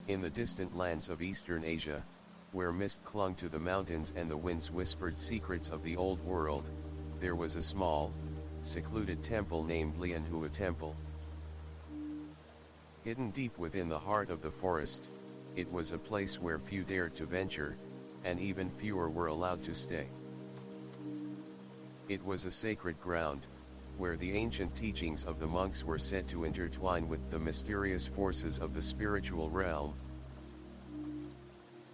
In the distant lands of Eastern Asia, where mist clung to the mountains and the winds whispered secrets of the old world, there was a small, secluded temple named Lianhua Temple. Hidden deep within the heart of the forest, it was a place where few dared to venture, and even fewer were allowed to stay. It was a sacred ground, where the ancient teachings of the monks were said to intertwine with the mysterious forces of the spiritual realm.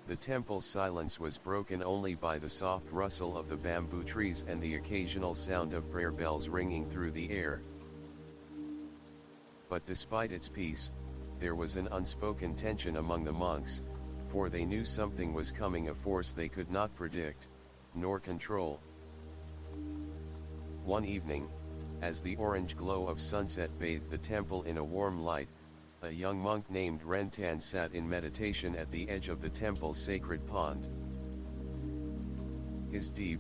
The temple's silence was broken only by the soft rustle of the bamboo trees and the occasional sound of prayer bells ringing through the air. But despite its peace, there was an unspoken tension among the monks, for they knew something was coming, a force they could not predict, nor control. One evening, as the orange glow of sunset bathed the temple in a warm light, a young monk named Rentan sat in meditation at the edge of the temple's sacred pond. His deep,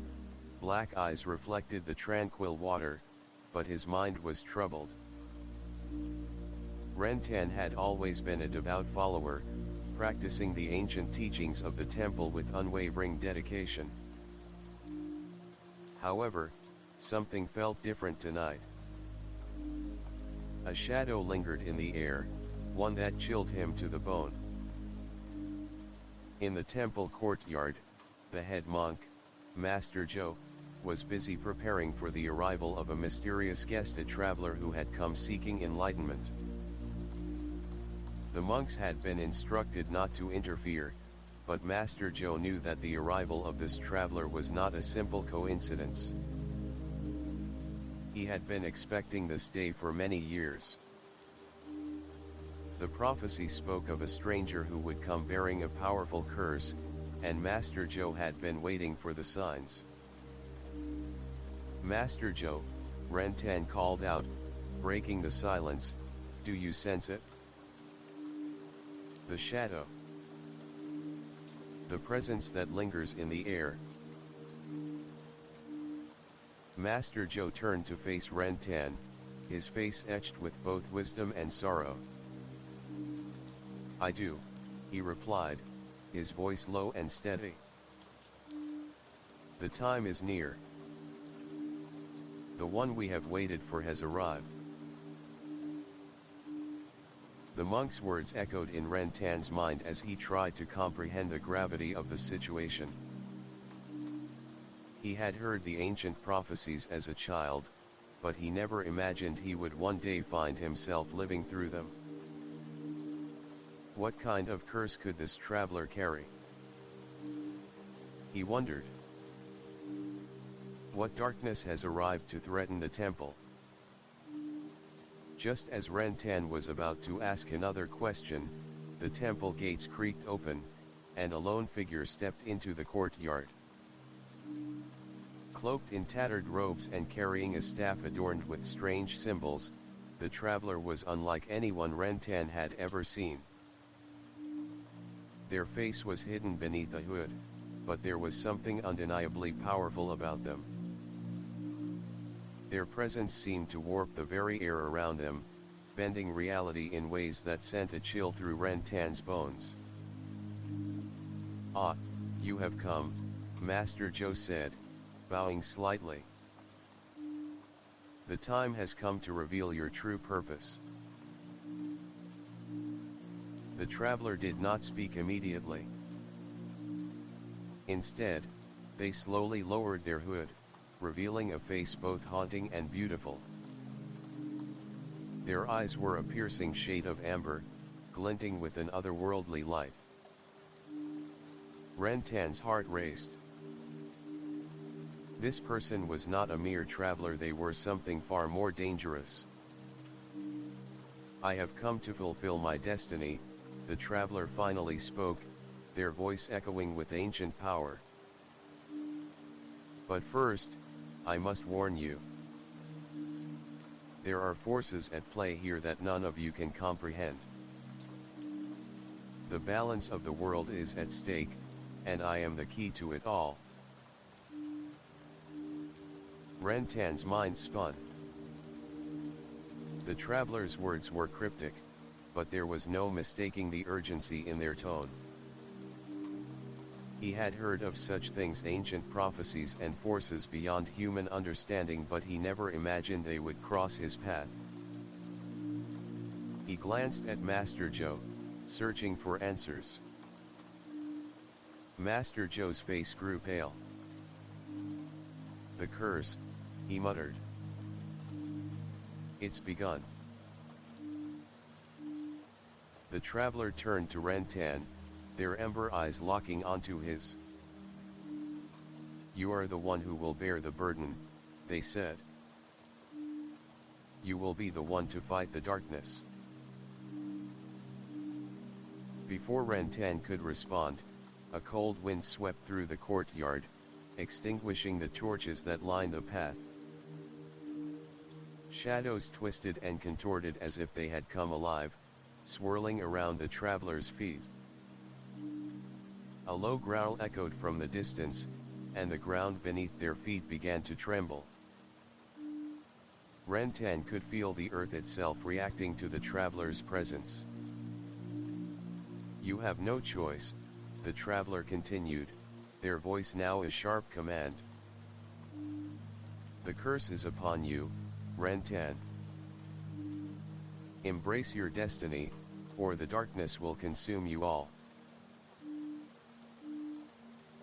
black eyes reflected the tranquil water, but his mind was troubled. Rentan had always been a devout follower, practicing the ancient teachings of the temple with unwavering dedication. However, something felt different tonight. A shadow lingered in the air, one that chilled him to the bone. In the temple courtyard, the head monk, Master Joe, was busy preparing for the arrival of a mysterious guest, a traveler who had come seeking enlightenment. The monks had been instructed not to interfere, but Master Joe knew that the arrival of this traveler was not a simple coincidence. He had been expecting this day for many years. The prophecy spoke of a stranger who would come bearing a powerful curse, and Master Joe had been waiting for the signs. "Master Joe," Rentan called out, breaking the silence, "do you sense it? The shadow. The presence that lingers in the air." Master Joe turned to face Rentan, his face etched with both wisdom and sorrow. "I do," he replied, his voice low and steady. "The time is near. The one we have waited for has arrived." The monk's words echoed in Rentan's mind as he tried to comprehend the gravity of the situation. He had heard the ancient prophecies as a child, but he never imagined he would one day find himself living through them. What kind of curse could this traveler carry? He wondered. What darkness has arrived to threaten the temple? Just as Rentan was about to ask another question, the temple gates creaked open, and a lone figure stepped into the courtyard. Cloaked in tattered robes and carrying a staff adorned with strange symbols, the traveler was unlike anyone Rentan had ever seen. Their face was hidden beneath a hood, but there was something undeniably powerful about them. Their presence seemed to warp the very air around them, bending reality in ways that sent a chill through Rentan's bones. "Ah, you have come," Master Joe said, bowing slightly. "The time has come to reveal your true purpose." The traveler did not speak immediately. Instead, they slowly lowered their hood, revealing a face both haunting and beautiful. Their eyes were a piercing shade of amber, glinting with an otherworldly light. Rentan's heart raced. This person was not a mere traveler, they were something far more dangerous. "I have come to fulfill my destiny," the traveler finally spoke, their voice echoing with ancient power. "But first, I must warn you. There are forces at play here that none of you can comprehend. The balance of the world is at stake, and I am the key to it all." Rentan's mind spun. The traveler's words were cryptic. but there was no mistaking the urgency in their tone. He had heard of such things, ancient prophecies and forces beyond human understanding, but he never imagined they would cross his path. He glanced at Master Joe, searching for answers. Master Joe's face grew pale. "The curse," he muttered. "It's begun." The traveler turned to Rentan, their ember eyes locking onto his. "You are the one who will bear the burden," they said. "You will be the one to fight the darkness." Before Rentan could respond, a cold wind swept through the courtyard, extinguishing the torches that lined the path. Shadows twisted and contorted as if they had come alive, swirling around the traveler's feet. A low growl echoed from the distance, and the ground beneath their feet began to tremble. Rentan could feel the earth itself reacting to the traveler's presence. "You have no choice," the traveler continued, their voice now a sharp command. "The curse is upon you, Rentan. Embrace your destiny, or the darkness will consume you all."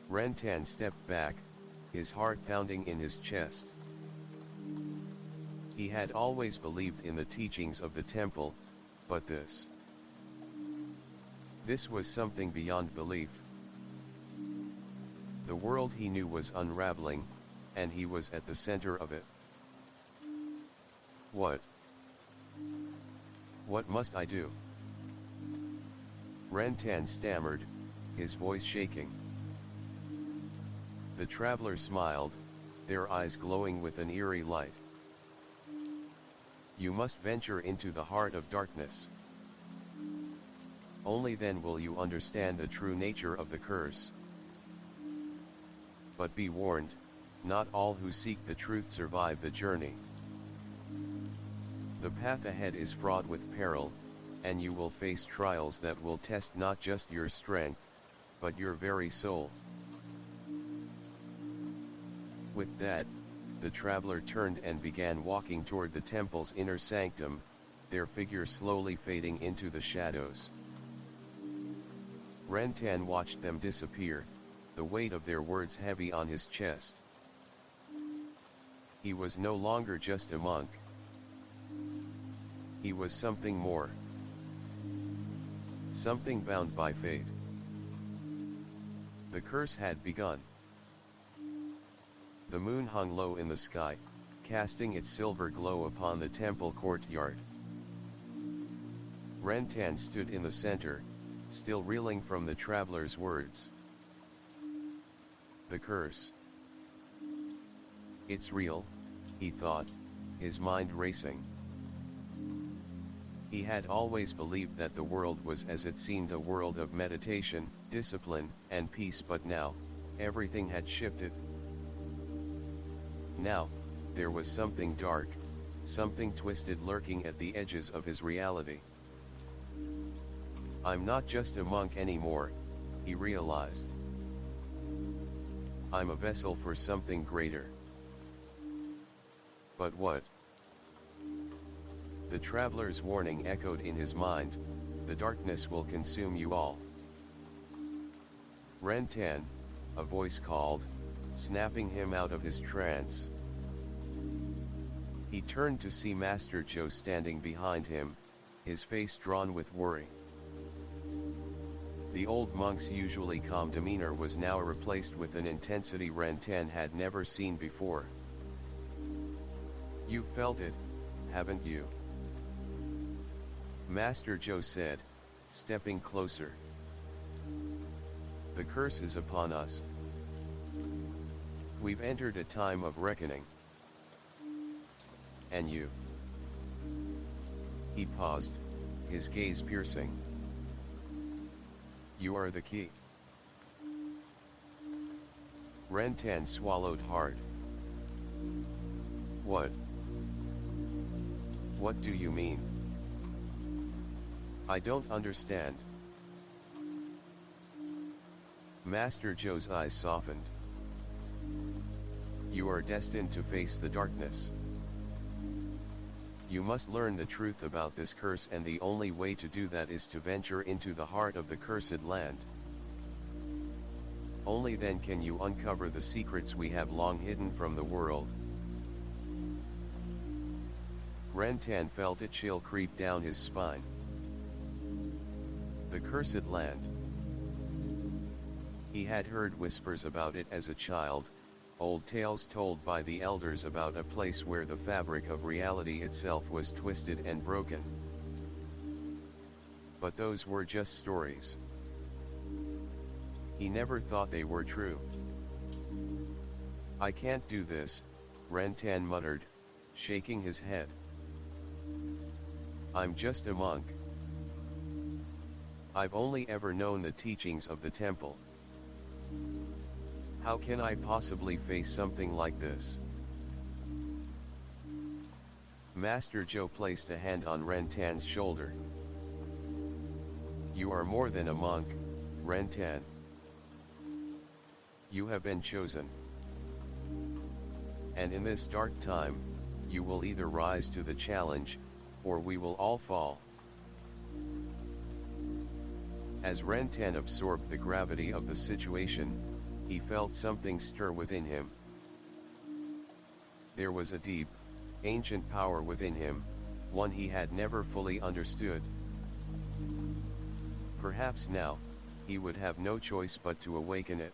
Rentan stepped back, his heart pounding in his chest. He had always believed in the teachings of the temple, but this was something beyond belief. The world he knew was unraveling, and he was at the center of it. What must I do?" Rentan stammered, his voice shaking. The traveler smiled, their eyes glowing with an eerie light. "You must venture into the heart of darkness. Only then will you understand the true nature of the curse. But be warned, not all who seek the truth survive the journey. The path ahead is fraught with peril, and you will face trials that will test not just your strength, but your very soul." With that, the traveler turned and began walking toward the temple's inner sanctum, their figure slowly fading into the shadows. Rentan watched them disappear, the weight of their words heavy on his chest. He was no longer just a monk. He was something more. Something bound by fate. The curse had begun. The moon hung low in the sky, casting its silver glow upon the temple courtyard. Rentan stood in the center, still reeling from the traveler's words. The curse. It's real, he thought, his mind racing. He had always believed that the world was as it seemed, a world of meditation, discipline, and peace, but now, everything had shifted. Now, there was something dark, something twisted lurking at the edges of his reality. I'm not just a monk anymore, he realized. I'm a vessel for something greater. But what? The traveler's warning echoed in his mind, the darkness will consume you all. Rentan, a voice called, snapping him out of his trance. He turned to see Master Joe standing behind him, his face drawn with worry. The old monk's usually calm demeanor was now replaced with an intensity Rentan had never seen before. You felt it, haven't you? Master Joe said, stepping closer. The curse is upon us. We've entered a time of reckoning. And you? He paused, his gaze piercing. You are the key. Rentan swallowed hard. What? What do you mean? I don't understand. Master Joe's eyes softened. You are destined to face the darkness. You must learn the truth about this curse, and the only way to do that is to venture into the heart of the cursed land. Only then can you uncover the secrets we have long hidden from the world. Rentan felt a chill creep down his spine. The cursed land. He had heard whispers about it as a child, old tales told by the elders about a place where the fabric of reality itself was twisted and broken. But those were just stories. He never thought they were true. I can't do this, Rentan muttered, shaking his head. I'm just a monk. I've only ever known the teachings of the temple. How can I possibly face something like this? Master Joe placed a hand on Rentan's shoulder. You are more than a monk, Rentan. You have been chosen. And in this dark time, you will either rise to the challenge, or we will all fall. As Rentan absorbed the gravity of the situation, he felt something stir within him. There was a deep, ancient power within him, one he had never fully understood. Perhaps now, he would have no choice but to awaken it.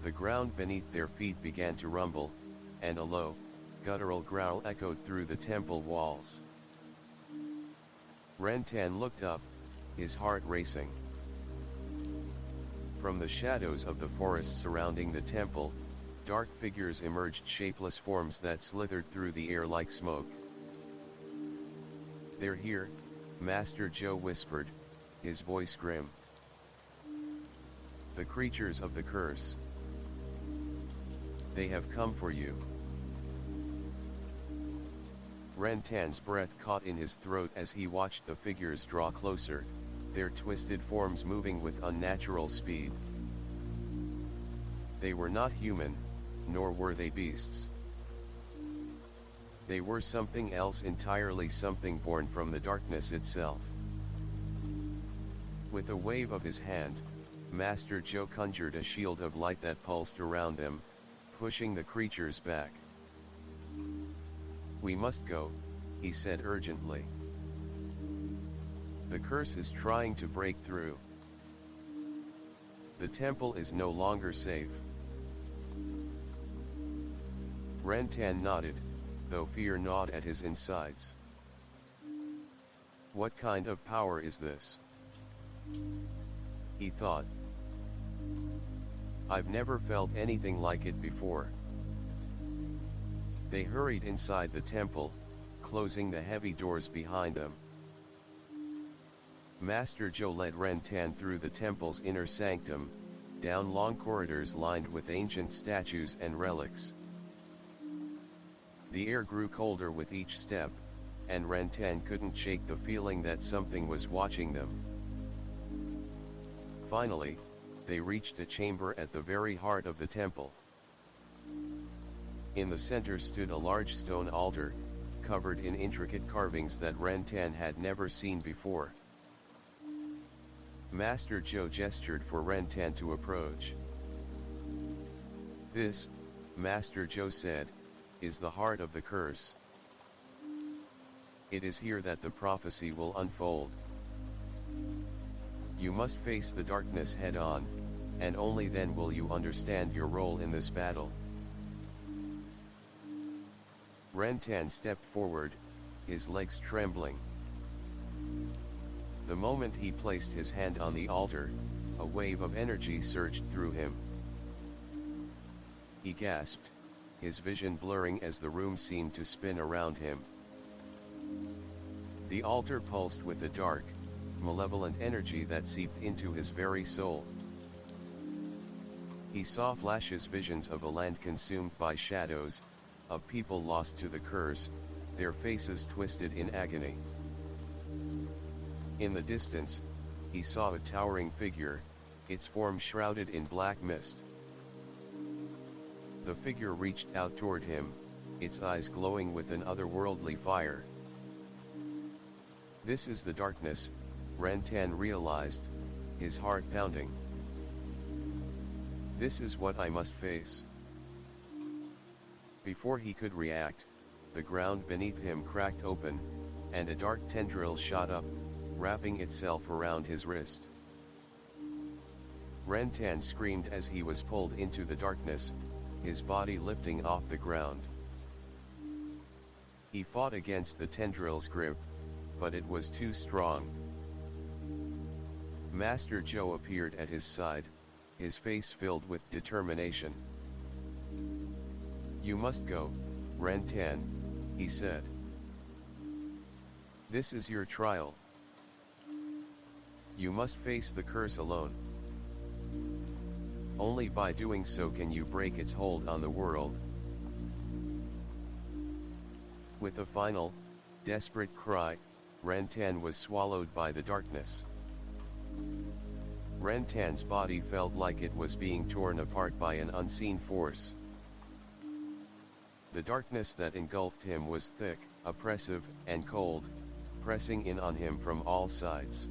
The ground beneath their feet began to rumble, and a low, guttural growl echoed through the temple walls. Rentan looked up, his heart racing. From the shadows of the forest surrounding the temple, dark figures emerged, shapeless forms that slithered through the air like smoke. They're here, Master Joe whispered, his voice grim. The creatures of the curse. They have come for you. Rentan's breath caught in his throat as he watched the figures draw closer, their twisted forms moving with unnatural speed. They were not human, nor were they beasts. They were something else entirely, something born from the darkness itself. With a wave of his hand, Master Joe conjured a shield of light that pulsed around them, pushing the creatures back. We must go, he said urgently. The curse is trying to break through. The temple is no longer safe. Rentan nodded, though fear gnawed at his insides. What kind of power is this? He thought. I've never felt anything like it before. They hurried inside the temple, closing the heavy doors behind them. Master Joe led Rentan through the temple's inner sanctum, down long corridors lined with ancient statues and relics. The air grew colder with each step, and Rentan couldn't shake the feeling that something was watching them. Finally, they reached a chamber at the very heart of the temple. In the center stood a large stone altar, covered in intricate carvings that Rentan had never seen before. Master Joe gestured for Rentan to approach. This, Master Joe said, is the heart of the curse. It is here that the prophecy will unfold. You must face the darkness head on, and only then will you understand your role in this battle. Rentan stepped forward, his legs trembling. The moment he placed his hand on the altar, a wave of energy surged through him. He gasped, his vision blurring as the room seemed to spin around him. The altar pulsed with a dark, malevolent energy that seeped into his very soul. He saw flashes, visions of a land consumed by shadows, of people lost to the curse, their faces twisted in agony. In the distance, he saw a towering figure, its form shrouded in black mist. The figure reached out toward him, its eyes glowing with an otherworldly fire. This is the darkness, Rantan realized, his heart pounding. This is what I must face. Before he could react, the ground beneath him cracked open, and a dark tendril shot up, wrapping itself around his wrist. Rantan screamed as he was pulled into the darkness, his body lifting off the ground. He fought against the tendril's grip, but it was too strong. Master Joe appeared at his side, his face filled with determination. "You must go, Rantan," he said. "This is your trial. You must face the curse alone. Only by doing so can you break its hold on the world." With a final, desperate cry, Rantan was swallowed by the darkness. Rantan's body felt like it was being torn apart by an unseen force. The darkness that engulfed him was thick, oppressive, and cold, pressing in on him from all sides.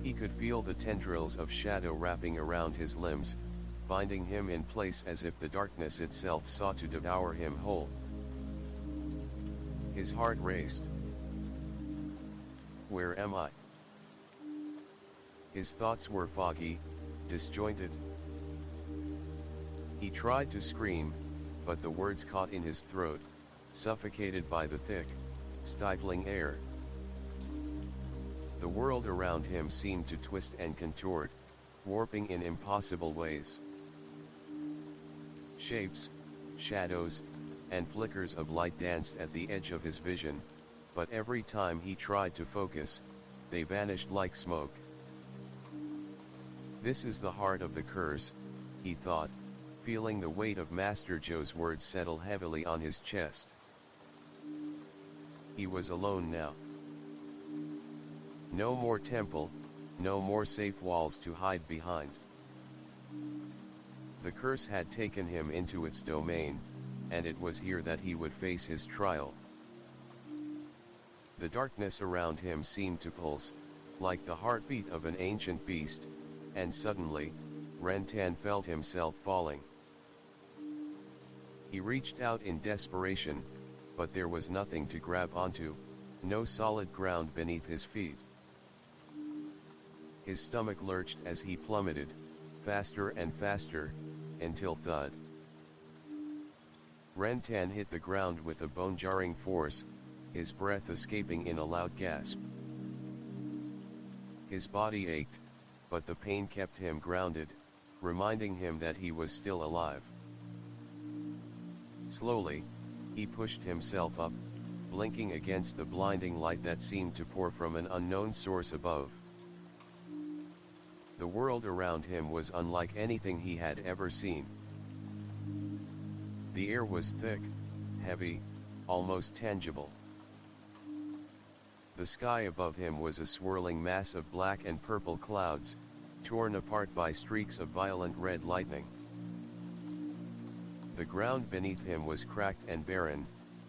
He could feel the tendrils of shadow wrapping around his limbs, binding him in place as if the darkness itself sought to devour him whole. His heart raced. Where am I? His thoughts were foggy, disjointed. He tried to scream, but the words caught in his throat, suffocated by the thick, stifling air. The world around him seemed to twist and contort, warping in impossible ways. Shapes, shadows, and flickers of light danced at the edge of his vision, but every time he tried to focus, they vanished like smoke. This is the heart of the curse, he thought, feeling the weight of Master Joe's words settle heavily on his chest. He was alone now. No more temple, no more safe walls to hide behind. The curse had taken him into its domain, and it was here that he would face his trial. The darkness around him seemed to pulse, like the heartbeat of an ancient beast, and suddenly, Rantan felt himself falling. He reached out in desperation, but there was nothing to grab onto, no solid ground beneath his feet. His stomach lurched as he plummeted, faster and faster, until thud. Rantan hit the ground with a bone-jarring force, his breath escaping in a loud gasp. His body ached, but the pain kept him grounded, reminding him that he was still alive. Slowly, he pushed himself up, blinking against the blinding light that seemed to pour from an unknown source above. The world around him was unlike anything he had ever seen. The air was thick, heavy, almost tangible. The sky above him was a swirling mass of black and purple clouds, torn apart by streaks of violent red lightning. The ground beneath him was cracked and barren,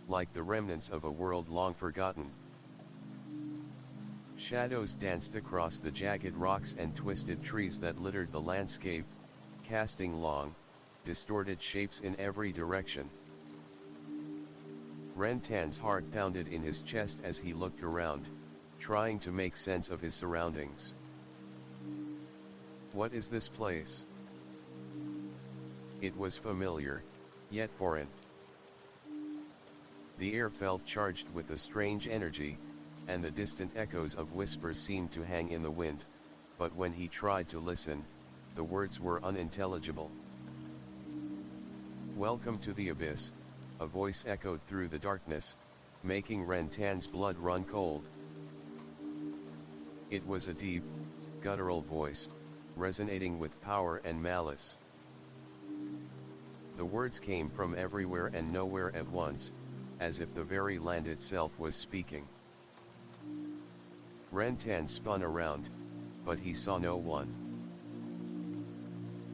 like the remnants of a world long forgotten. Shadows danced across the jagged rocks and twisted trees that littered the landscape, casting long, distorted shapes in every direction. Rantan's heart pounded in his chest as he looked around, trying to make sense of his surroundings. What is this place? It was familiar, yet foreign. The air felt charged with a strange energy, and the distant echoes of whispers seemed to hang in the wind, but when he tried to listen, the words were unintelligible. "Welcome to the abyss," a voice echoed through the darkness, making Rantan's blood run cold. It was a deep, guttural voice, resonating with power and malice. The words came from everywhere and nowhere at once, as if the very land itself was speaking. Rentan spun around, but he saw no one.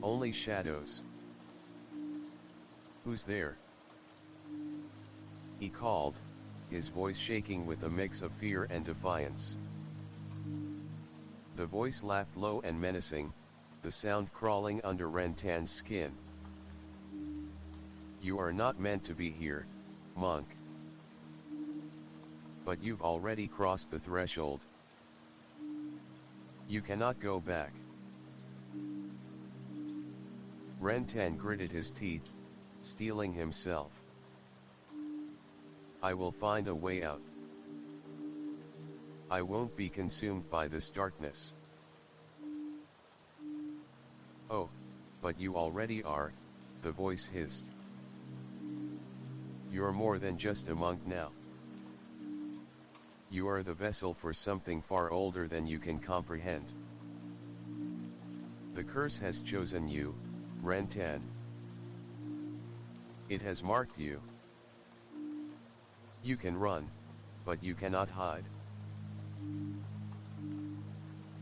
Only shadows. "Who's there?" he called, his voice shaking with a mix of fear and defiance. The voice laughed low and menacing, the sound crawling under Rentan's skin. "You are not meant to be here, monk. But you've already crossed the threshold. You cannot go back." Rentan gritted his teeth, steeling himself. "I will find a way out. I won't be consumed by this darkness." "Oh, but you already are," the voice hissed. "You're more than just a monk now. You are the vessel for something far older than you can comprehend. The curse has chosen you, Rentan. It has marked you. You can run, but you cannot hide."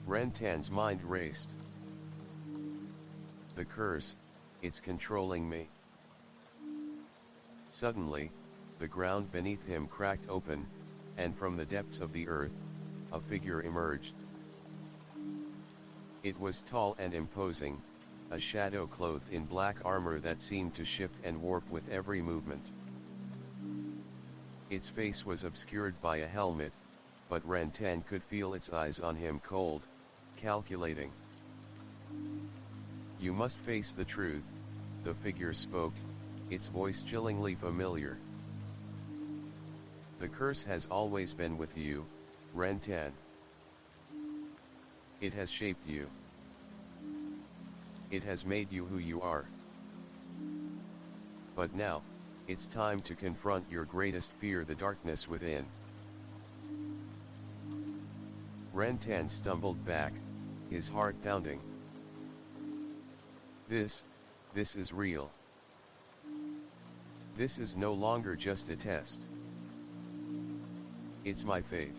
Rentan's mind raced. "The curse, it's controlling me." Suddenly, the ground beneath him cracked open, and from the depths of the earth, a figure emerged. It was tall and imposing, a shadow clothed in black armor that seemed to shift and warp with every movement. Its face was obscured by a helmet, but Rentan could feel its eyes on him, cold, calculating. "You must face the truth," the figure spoke, its voice chillingly familiar. "The curse has always been with you, Rentan. It has shaped you. It has made you who you are. But now, it's time to confront your greatest fear, the darkness within." Rentan stumbled back, his heart pounding. This is real. This is no longer just a test. It's my fate.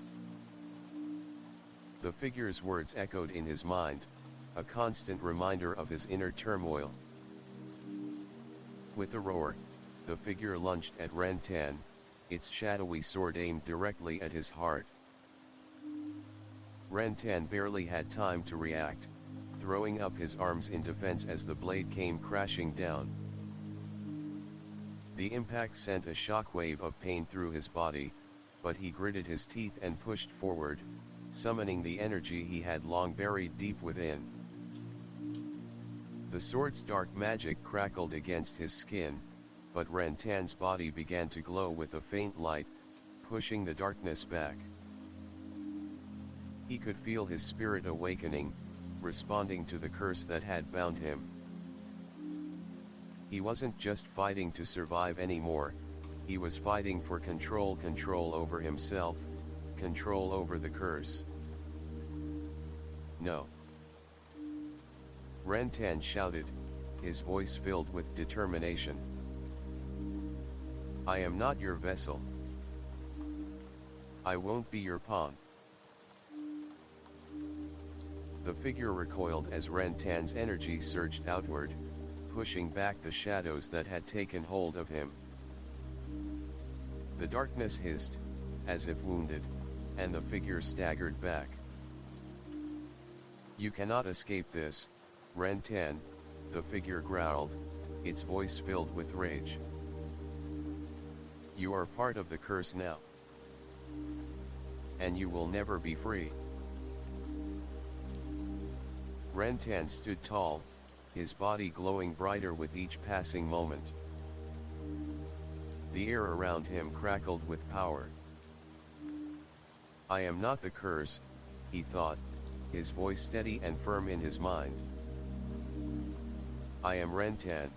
The figure's words echoed in his mind, a constant reminder of his inner turmoil. With a roar, the figure lunged at Rentan, its shadowy sword aimed directly at his heart. Rentan barely had time to react, throwing up his arms in defense as the blade came crashing down. The impact sent a shockwave of pain through his body, but he gritted his teeth and pushed forward, summoning the energy he had long buried deep within. The sword's dark magic crackled against his skin, but Rentan's body began to glow with a faint light, pushing the darkness back. He could feel his spirit awakening, responding to the curse that had bound him. He wasn't just fighting to survive anymore, he was fighting for control over himself, control over the curse. "No!" Rentan shouted, his voice filled with determination. "I am not your vessel. I won't be your pawn." The figure recoiled as Rentan's energy surged outward, pushing back the shadows that had taken hold of him. The darkness hissed, as if wounded, and the figure staggered back. "You cannot escape this, Rentan," the figure growled, its voice filled with rage. "You are part of the curse now. And you will never be free." Rentan stood tall, his body glowing brighter with each passing moment. The air around him crackled with power. "I am not the curse," he thought, his voice steady and firm in his mind. "I am Rentan.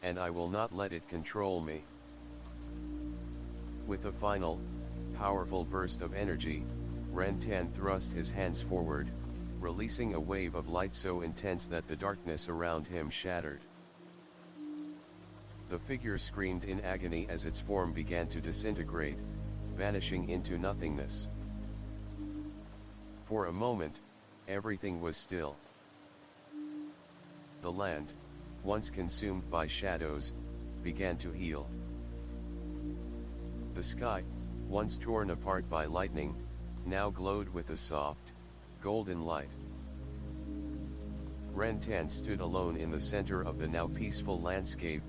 And I will not let it control me." With a final, powerful burst of energy, Rentan thrust his hands forward, releasing a wave of light so intense that the darkness around him shattered. The figure screamed in agony as its form began to disintegrate, vanishing into nothingness. For a moment, everything was still. The land, once consumed by shadows, began to heal. The sky, once torn apart by lightning, now glowed with a soft, golden light. Rantan stood alone in the center of the now peaceful landscape,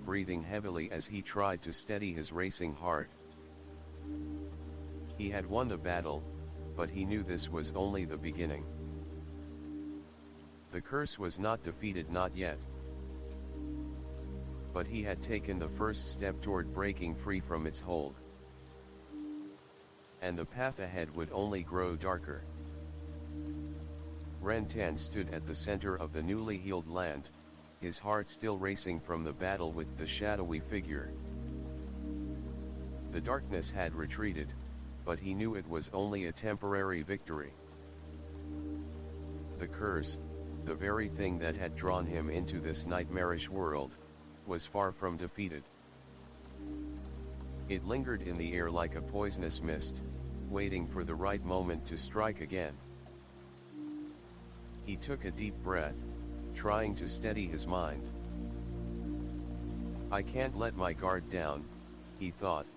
breathing heavily as he tried to steady his racing heart. He had won the battle, but he knew this was only the beginning. The curse was not defeated, not yet. But he had taken the first step toward breaking free from its hold. And the path ahead would only grow darker. Rantan stood at the center of the newly healed land, his heart still racing from the battle with the shadowy figure. The darkness had retreated, but he knew it was only a temporary victory. The curse, the very thing that had drawn him into this nightmarish world, was far from defeated. It lingered in the air like a poisonous mist, waiting for the right moment to strike again. He took a deep breath, trying to steady his mind. I can't let my guard down, he thought.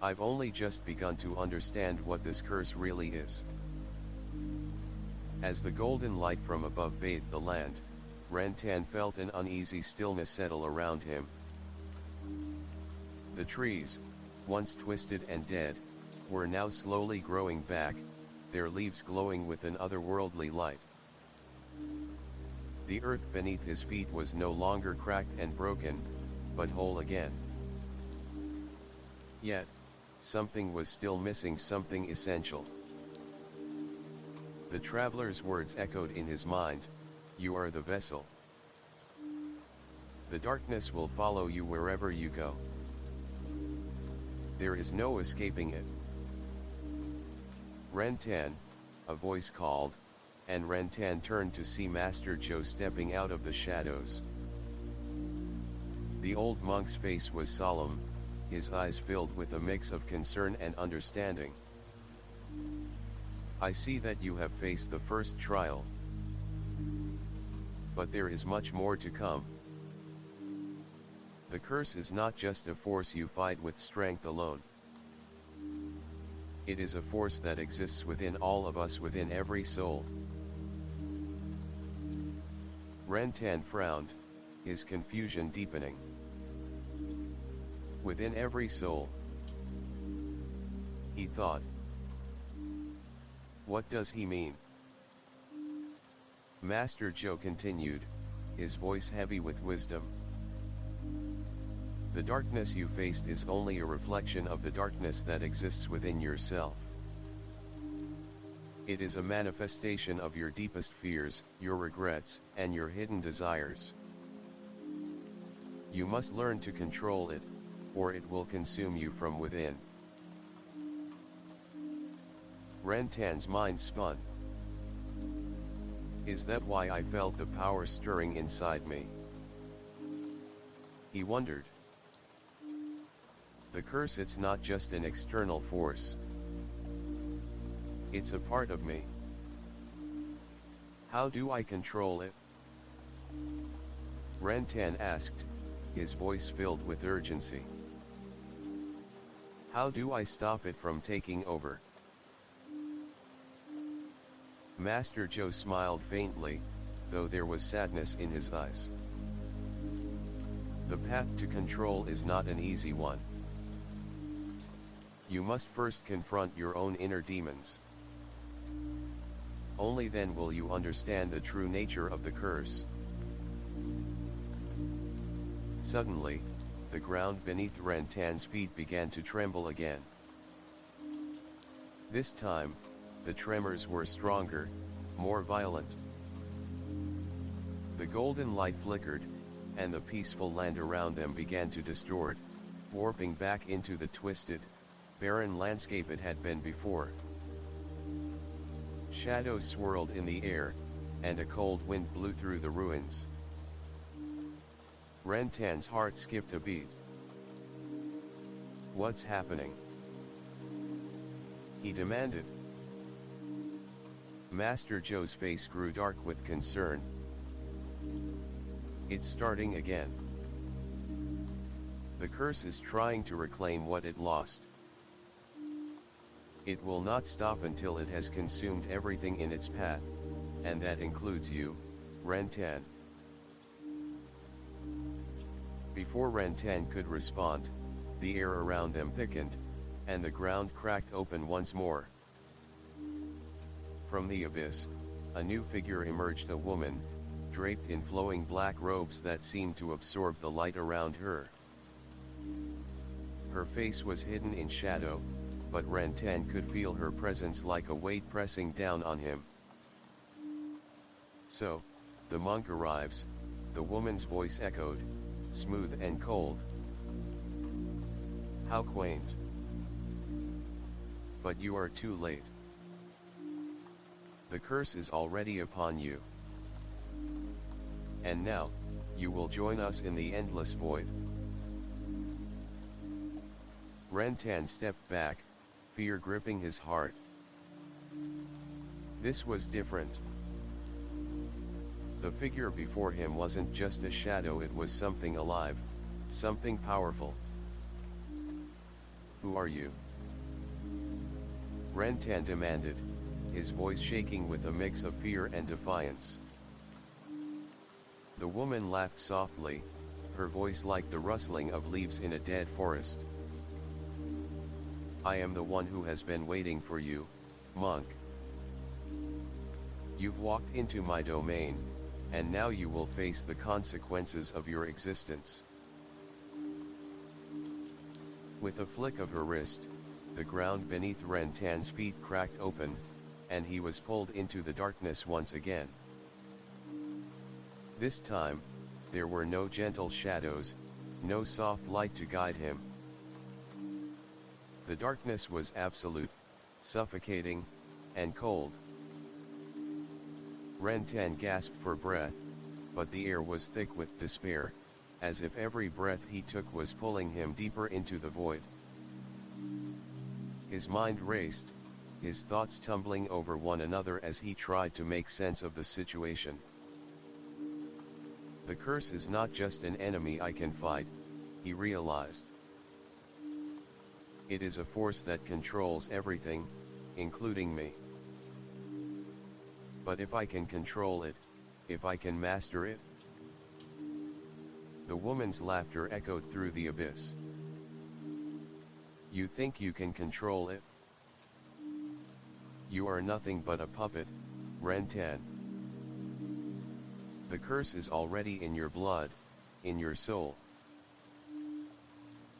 I've only just begun to understand what this curse really is. As the golden light from above bathed the land, Rantan felt an uneasy stillness settle around him. The trees, once twisted and dead, were now slowly growing back, their leaves glowing with an otherworldly light. The earth beneath his feet was no longer cracked and broken, but whole again. Yet, something was still missing, something essential. The traveler's words echoed in his mind, "You are the vessel. The darkness will follow you wherever you go. There is no escaping it." Rantan, a voice called, and Rantan turned to see Master Joe stepping out of the shadows. The old monk's face was solemn, his eyes filled with a mix of concern and understanding. "I see that you have faced the first trial. But there is much more to come. The curse is not just a force you fight with strength alone. It is a force that exists within all of us, within every soul." Rantan frowned, his confusion deepening. "Within every soul," he thought. What does he mean? Master Joe continued, his voice heavy with wisdom. The darkness you faced is only a reflection of the darkness that exists within yourself. It is a manifestation of your deepest fears, your regrets, and your hidden desires. You must learn to control it, or it will consume you from within. Rantan's mind spun. Is that why I felt the power stirring inside me? He wondered. The curse, it's not just an external force. It's a part of me. How do I control it? Rantan asked, his voice filled with urgency. How do I stop it from taking over? Master Joe smiled faintly, though there was sadness in his eyes. The path to control is not an easy one. You must first confront your own inner demons. Only then will you understand the true nature of the curse. Suddenly, the ground beneath Rantan's feet began to tremble again. This time, the tremors were stronger, more violent. The golden light flickered, and the peaceful land around them began to distort, warping back into the twisted, barren landscape it had been before. Shadows swirled in the air, and a cold wind blew through the ruins. Rantan's heart skipped a beat. What's happening? He demanded. Master Joe's face grew dark with concern. It's starting again. The curse is trying to reclaim what it lost. It will not stop until it has consumed everything in its path, and that includes you, Ren-tan. Before Ren-tan could respond, the air around them thickened, and the ground cracked open once more. From the abyss, a new figure emerged, a woman, draped in flowing black robes that seemed to absorb the light around her. Her face was hidden in shadow, but Ren-tan could feel her presence like a weight pressing down on him. "So, the monk arrives," the woman's voice echoed, smooth and cold. "How quaint. But you are too late. The curse is already upon you. And now, you will join us in the endless void." Ren-tan stepped back, fear gripping his heart. This was different. The figure before him wasn't just a shadow, it was something alive, something powerful. "Who are you?" Ren-tan demanded, his voice shaking with a mix of fear and defiance. The woman laughed softly, her voice like the rustling of leaves in a dead forest. "I am the one who has been waiting for you, monk. You've walked into my domain, and now you will face the consequences of your existence." With a flick of her wrist, the ground beneath Ren-tan's feet cracked open, and he was pulled into the darkness once again. This time, there were no gentle shadows, no soft light to guide him. The darkness was absolute, suffocating, and cold. Ren-tan gasped for breath, but the air was thick with despair, as if every breath he took was pulling him deeper into the void. His mind raced, his thoughts tumbling over one another as he tried to make sense of the situation. The curse is not just an enemy I can fight, he realized. It is a force that controls everything, including me. But if I can control it, if I can master it? The woman's laughter echoed through the abyss. "You think you can control it? You are nothing but a puppet, Ren-tan. The curse is already in your blood, in your soul.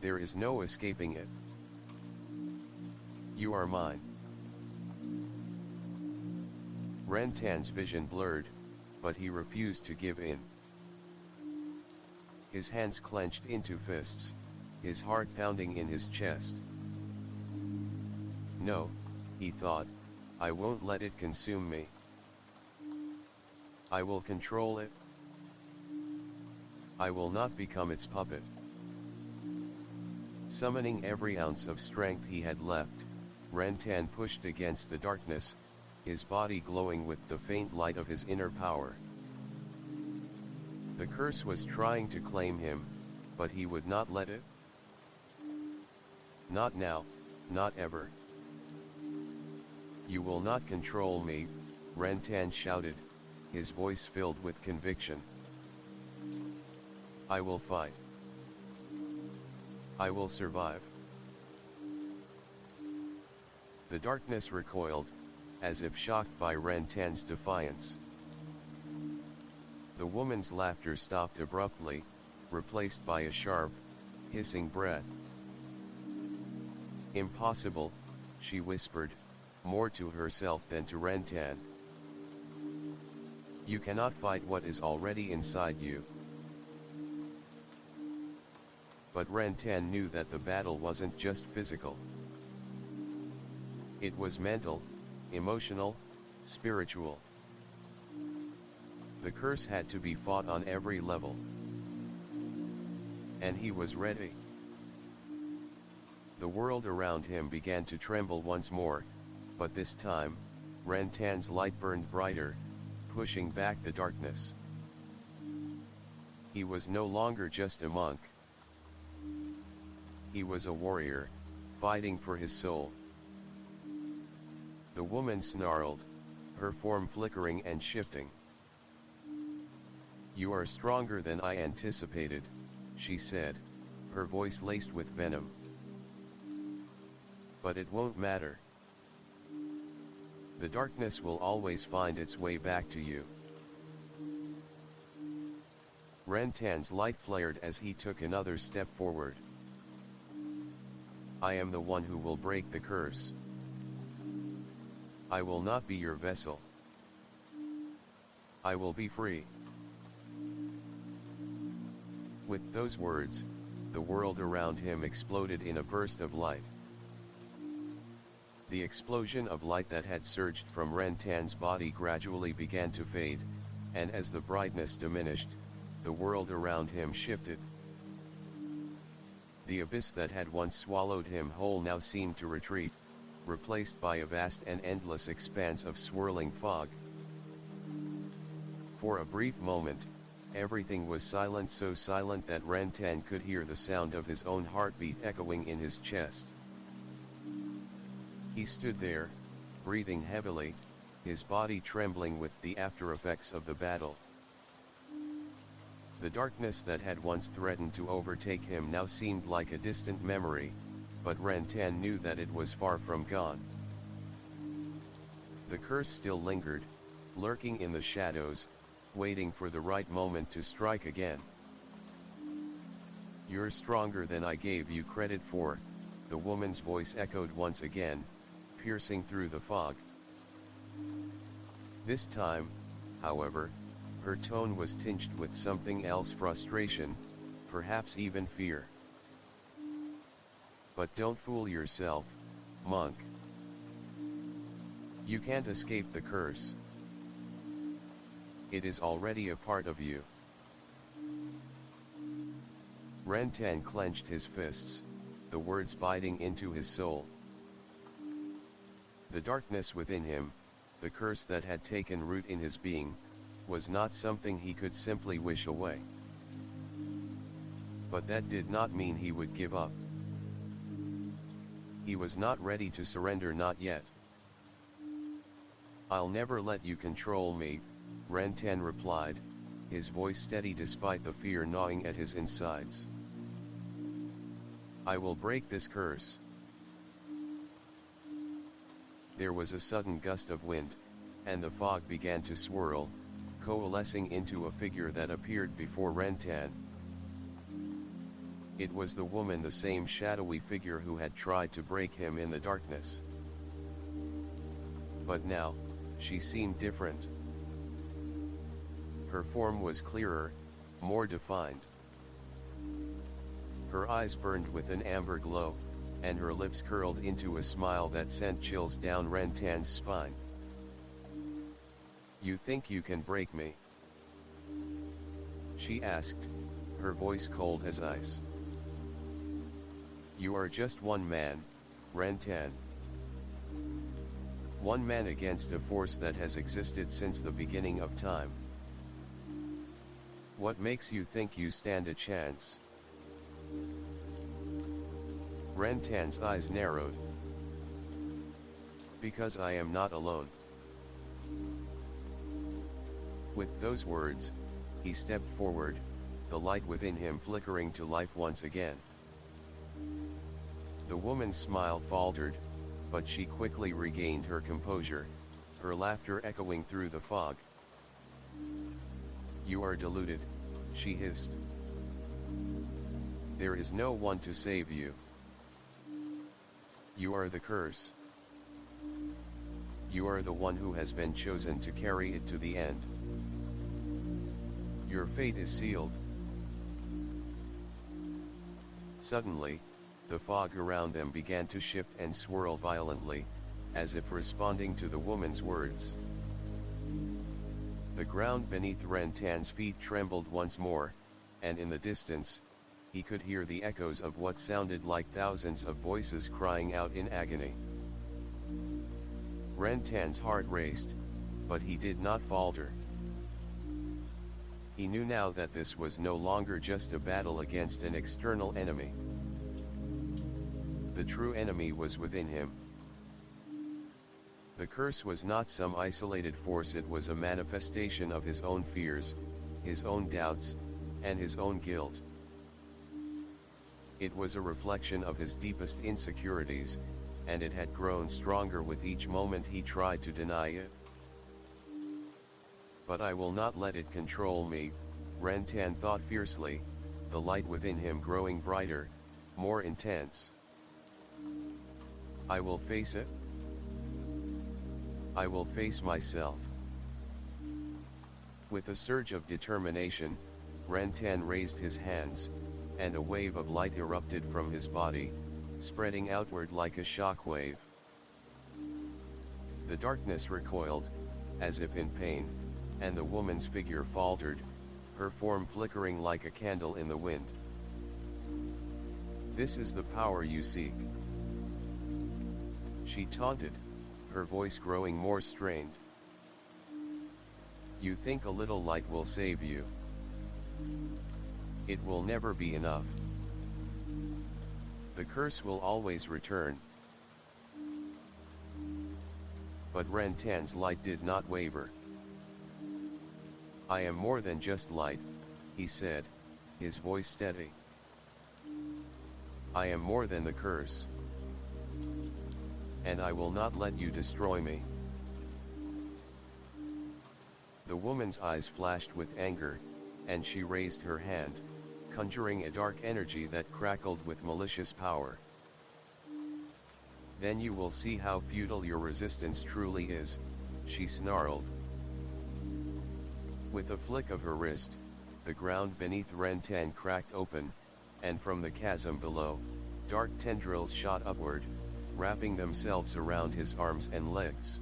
There is no escaping it. You are mine." Ren-tan's vision blurred, but he refused to give in. His hands clenched into fists, his heart pounding in his chest. "No," he thought, "I won't let it consume me. I will control it. I will not become its puppet." Summoning every ounce of strength he had left, Ren-tan pushed against the darkness, his body glowing with the faint light of his inner power. The curse was trying to claim him, but he would not let it. "Not now, not ever. You will not control me," Ren-tan shouted, his voice filled with conviction. "I will fight. I will survive." The darkness recoiled, as if shocked by Ren-tan's defiance. The woman's laughter stopped abruptly, replaced by a sharp, hissing breath. "Impossible," she whispered, more to herself than to Ren-tan. "You cannot fight what is already inside you." But Ren-tan knew that the battle wasn't just physical. It was mental, emotional, spiritual. The curse had to be fought on every level. And he was ready. The world around him began to tremble once more, but this time, Rantan's light burned brighter, pushing back the darkness. He was no longer just a monk. He was a warrior, fighting for his soul. The woman snarled, her form flickering and shifting. "You are stronger than I anticipated," she said, her voice laced with venom. "But it won't matter. The darkness will always find its way back to you." Rantan's light flared as he took another step forward. "I am the one who will break the curse. I will not be your vessel. I will be free." With those words, the world around him exploded in a burst of light. The explosion of light that had surged from Rantan's body gradually began to fade, and as the brightness diminished, the world around him shifted. The abyss that had once swallowed him whole now seemed to retreat, replaced by a vast and endless expanse of swirling fog. For a brief moment, everything was silent, so silent that Rantan could hear the sound of his own heartbeat echoing in his chest. He stood there, breathing heavily, his body trembling with the after-effects of the battle. The darkness that had once threatened to overtake him now seemed like a distant memory, but Rantan knew that it was far from gone. The curse still lingered, lurking in the shadows, waiting for the right moment to strike again. "You're stronger than I gave you credit for," the woman's voice echoed once again, piercing through the fog. This time, however, her tone was tinged with something else: frustration, perhaps even fear. "But don't fool yourself, monk. You can't escape the curse. It is already a part of you." Rantan clenched his fists, the words biting into his soul. The darkness within him, the curse that had taken root in his being, was not something he could simply wish away. But that did not mean he would give up. He was not ready to surrender, not yet. "I'll never let you control me," Rantan replied, his voice steady despite the fear gnawing at his insides. "I will break this curse." There was a sudden gust of wind, and the fog began to swirl, coalescing into a figure that appeared before Rantan. It was the woman, the same shadowy figure who had tried to break him in the darkness. But now, she seemed different. Her form was clearer, more defined. Her eyes burned with an amber glow, and her lips curled into a smile that sent chills down Rantan's spine. "You think you can break me?" she asked, her voice cold as ice. "You are just one man, Rantan. One man against a force that has existed since the beginning of time. What makes you think you stand a chance?" Rantan's eyes narrowed. "Because I am not alone." With those words, he stepped forward, the light within him flickering to life once again. The woman's smile faltered, but she quickly regained her composure, her laughter echoing through the fog. "You are deluded," she hissed. "There is no one to save you. You are the curse. You are the one who has been chosen to carry it to the end. Your fate is sealed." Suddenly, the fog around them began to shift and swirl violently, as if responding to the woman's words. The ground beneath Rantan's feet trembled once more, and in the distance, he could hear the echoes of what sounded like thousands of voices crying out in agony. Rentan's heart raced, but he did not falter. He knew now that this was no longer just a battle against an external enemy. The true enemy was within him. The curse was not some isolated force, it was a manifestation of his own fears, his own doubts, and his own guilt. It was a reflection of his deepest insecurities, and it had grown stronger with each moment he tried to deny it. But I will not let it control me, Rentan thought fiercely, the light within him growing brighter, more intense. I will face it. I will face myself. With a surge of determination, Rentan raised his hands, and a wave of light erupted from his body, spreading outward like a shock wave. The darkness recoiled, as if in pain, and the woman's figure faltered, her form flickering like a candle in the wind. This is the power you seek, she taunted, her voice growing more strained. You think a little light will save you. It will never be enough. The curse will always return. But Rentan's light did not waver. I am more than just light, he said, his voice steady. I am more than the curse. And I will not let you destroy me. The woman's eyes flashed with anger, and she raised her hand, conjuring a dark energy that crackled with malicious power. Then you will see how futile your resistance truly is, she snarled. With a flick of her wrist, the ground beneath Rentan cracked open, and from the chasm below, dark tendrils shot upward, wrapping themselves around his arms and legs.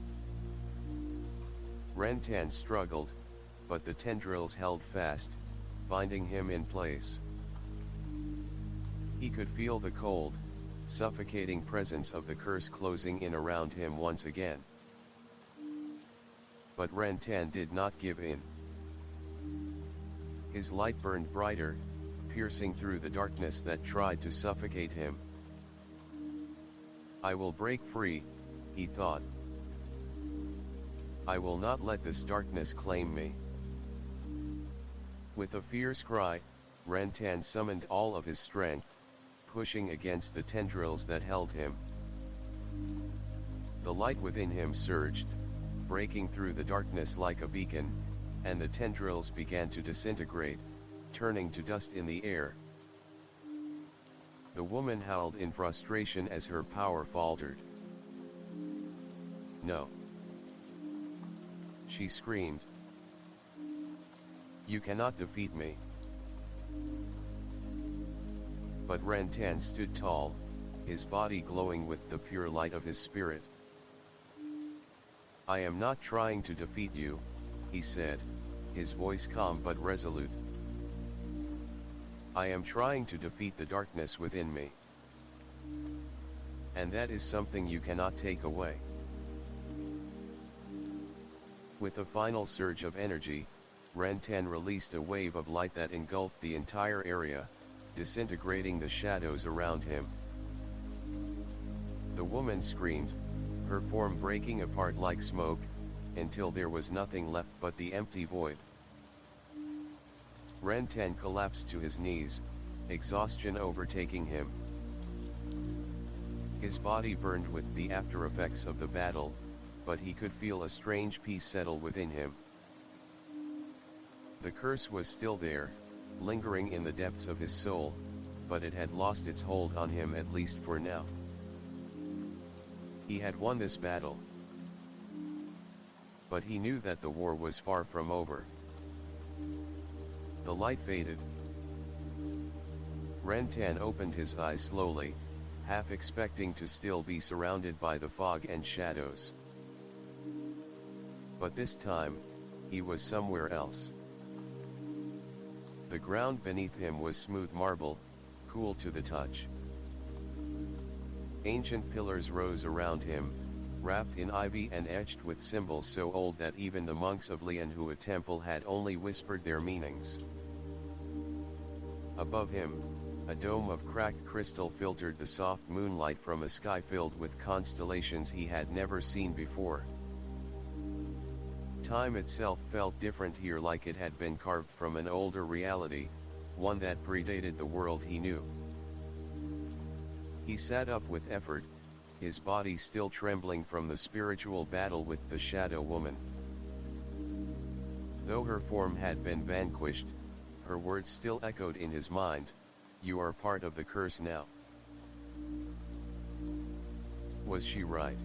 Rentan struggled, but the tendrils held fast, binding him in place. He could feel the cold, suffocating presence of the curse closing in around him once again. But Rentan did not give in. His light burned brighter, piercing through the darkness that tried to suffocate him. I will break free, he thought. I will not let this darkness claim me. With a fierce cry, Rentan summoned all of his strength, pushing against the tendrils that held him. The light within him surged, breaking through the darkness like a beacon, and the tendrils began to disintegrate, turning to dust in the air. The woman howled in frustration as her power faltered. No, she screamed. You cannot defeat me. But Rentan stood tall, his body glowing with the pure light of his spirit. I am not trying to defeat you, he said, his voice calm but resolute. I am trying to defeat the darkness within me. And that is something you cannot take away. With a final surge of energy, Rentan released a wave of light that engulfed the entire area, disintegrating the shadows around him. The woman screamed, her form breaking apart like smoke, until there was nothing left but the empty void. Rentan collapsed to his knees, exhaustion overtaking him. His body burned with the after-effects of the battle, but he could feel a strange peace settle within him. The curse was still there, lingering in the depths of his soul, but it had lost its hold on him, at least for now. He had won this battle. But he knew that the war was far from over. The light faded. Rentan opened his eyes slowly, half expecting to still be surrounded by the fog and shadows. But this time, he was somewhere else. The ground beneath him was smooth marble, cool to the touch. Ancient pillars rose around him, wrapped in ivy and etched with symbols so old that even the monks of Lianhua Temple had only whispered their meanings. Above him, a dome of cracked crystal filtered the soft moonlight from a sky filled with constellations he had never seen before. Time itself felt different here, like it had been carved from an older reality, one that predated the world he knew. He sat up with effort, his body still trembling from the spiritual battle with the Shadow Woman. Though her form had been vanquished, her words still echoed in his mind, "You are part of the curse now." Was she right?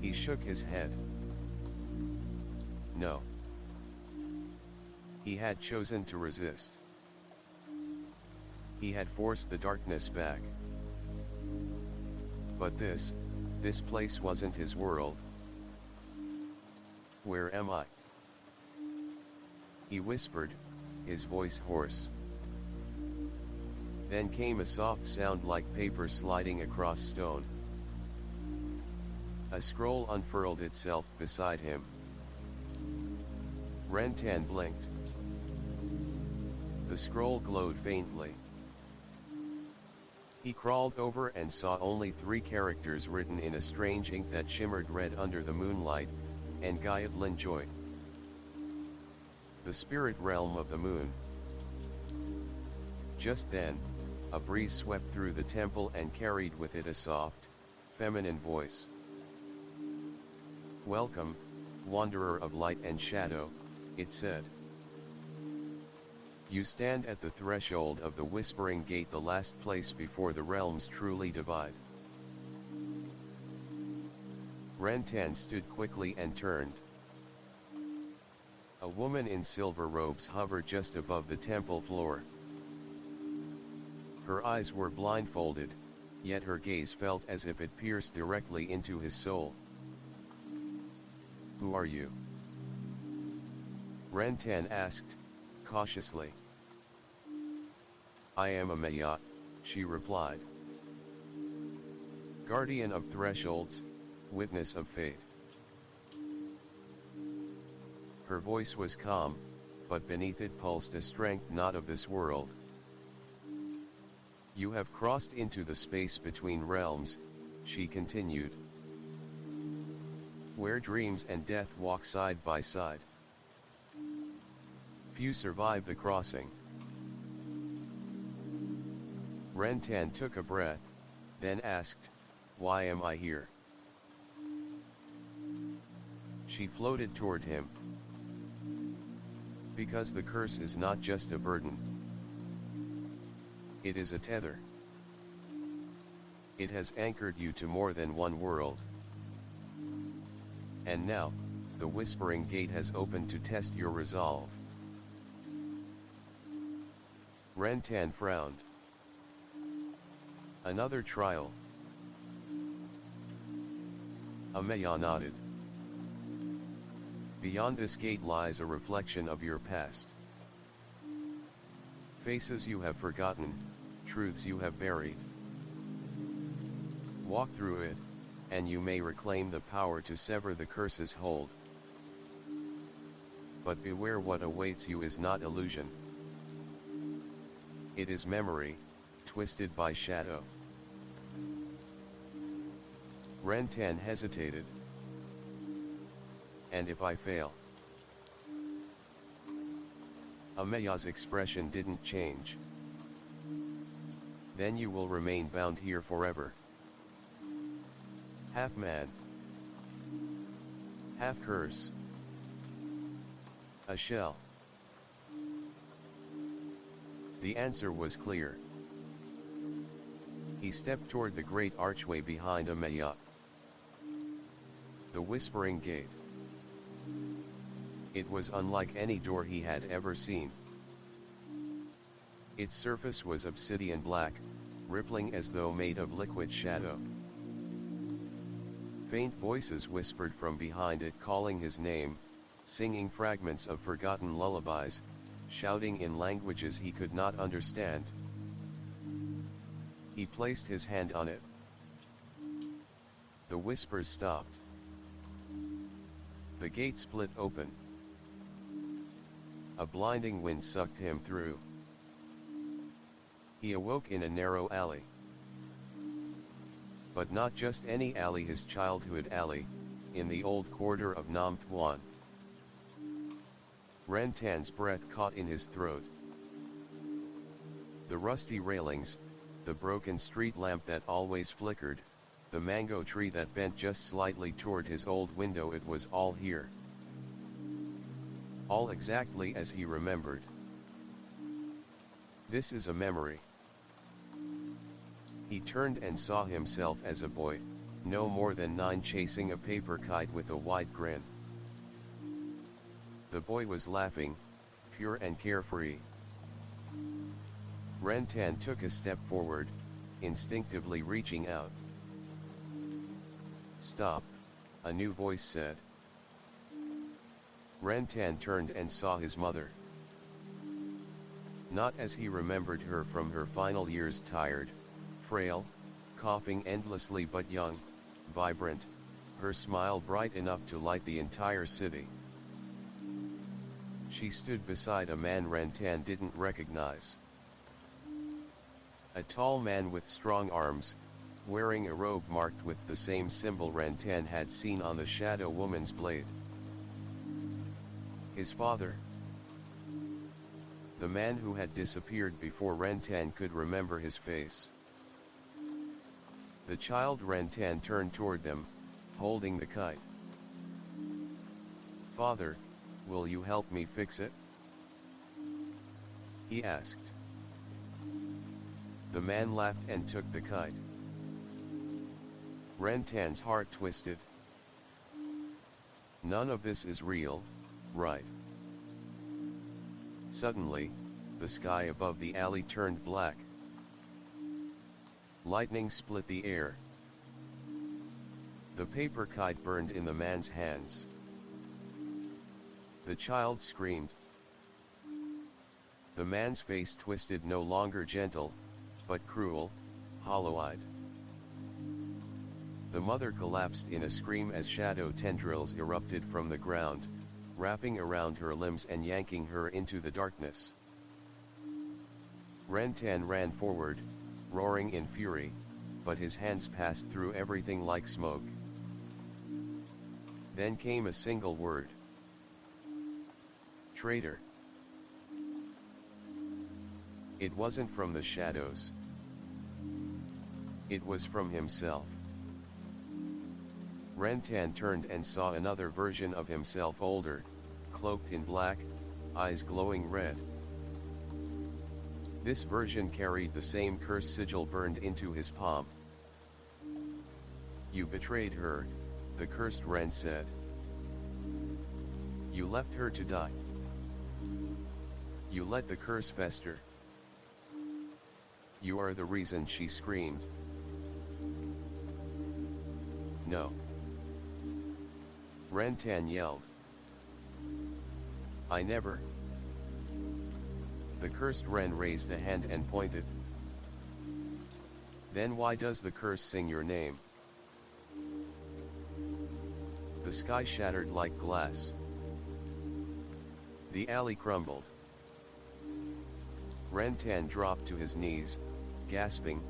He shook his head. No. He had chosen to resist. He had forced the darkness back. But this place wasn't his world. "Where am I?" he whispered, his voice hoarse. Then came a soft sound like paper sliding across stone. A scroll unfurled itself beside him. Rentan blinked. The scroll glowed faintly. He crawled over and saw only 3 characters written in a strange ink that shimmered red under the moonlight, and Gayatlan Joy. The spirit realm of the moon. Just then, a breeze swept through the temple and carried with it a soft, feminine voice. "Welcome, wanderer of light and shadow," it said. "You stand at the threshold of the Whispering Gate, the last place before the realms truly divide." Rentan stood quickly and turned. A woman in silver robes hovered just above the temple floor. Her eyes were blindfolded, yet her gaze felt as if it pierced directly into his soul. "Who are you?" Rentan asked, cautiously. "I am a Maya," she replied. "Guardian of thresholds, witness of fate." Her voice was calm, but beneath it pulsed a strength not of this world. "You have crossed into the space between realms," she continued, "where dreams and death walk side by side. Few survive the crossing." Rentan took a breath, then asked, "Why am I here?" She floated toward him. "Because the curse is not just a burden. It is a tether. It has anchored you to more than one world. And now, the Whispering Gate has opened to test your resolve." Rentan frowned. "Another trial?" Amaya nodded. "Beyond this gate lies a reflection of your past. Faces you have forgotten, truths you have buried. Walk through it, and you may reclaim the power to sever the curse's hold. But beware, what awaits you is not illusion. It is memory, twisted by shadow." Rentan hesitated. "And if I fail?" Amaya's expression didn't change. "Then you will remain bound here forever. Half man, half curse. A shell." The answer was clear. He stepped toward the great archway behind Amaya. The Whispering Gate. It was unlike any door he had ever seen. Its surface was obsidian black, rippling as though made of liquid shadow. Faint voices whispered from behind it, calling his name, singing fragments of forgotten lullabies, shouting in languages he could not understand. He placed his hand on it. The whispers stopped. The gate split open. A blinding wind sucked him through. He awoke in a narrow alley. But not just any alley, his childhood alley, in the old quarter of Nam Thuan. Ren Tan's breath caught in his throat. The rusty railings, the broken street lamp that always flickered, the mango tree that bent just slightly toward his old window, it was all here. All exactly as he remembered. This is a memory. He turned and saw himself as a boy, no more than 9, chasing a paper kite with a wide grin. The boy was laughing, pure and carefree. Ren Tan took a step forward, instinctively reaching out. "Stop," a new voice said. Ren Tan turned and saw his mother. Not as he remembered her from her final years, tired, frail, coughing endlessly, but young, vibrant, her smile bright enough to light the entire city. She stood beside a man Ren Tan didn't recognize. A tall man with strong arms, wearing a robe marked with the same symbol Ren Tan had seen on the Shadow Woman's blade. His father. The man who had disappeared before Ren Tan could remember his face. The child Ren Tan turned toward them, holding the kite. "Father, will you help me fix it?" he asked. The man laughed and took the kite. Ren Tan's heart twisted. None of this is real, right? Suddenly, the sky above the alley turned black. Lightning split the air. The paper kite burned in the man's hands. The child screamed. The man's face twisted, no longer gentle, but cruel, hollow-eyed. The mother collapsed in a scream as shadow tendrils erupted from the ground, wrapping around her limbs and yanking her into the darkness. Ren Tan ran forward, roaring in fury, but his hands passed through everything like smoke. Then came a single word. Traitor. It wasn't from the shadows. It was from himself. Ren Tan turned and saw another version of himself, older, cloaked in black, eyes glowing red. This version carried the same curse sigil burned into his palm. "You betrayed her," the cursed Ren said. "You left her to die. You let the curse fester. You are the reason she screamed." "No." Ren Tan yelled. "I never." The cursed Ren raised a hand and pointed. "Then why does the curse sing your name?" The sky shattered like glass. The alley crumbled. Ren Tan dropped to his knees, gasping,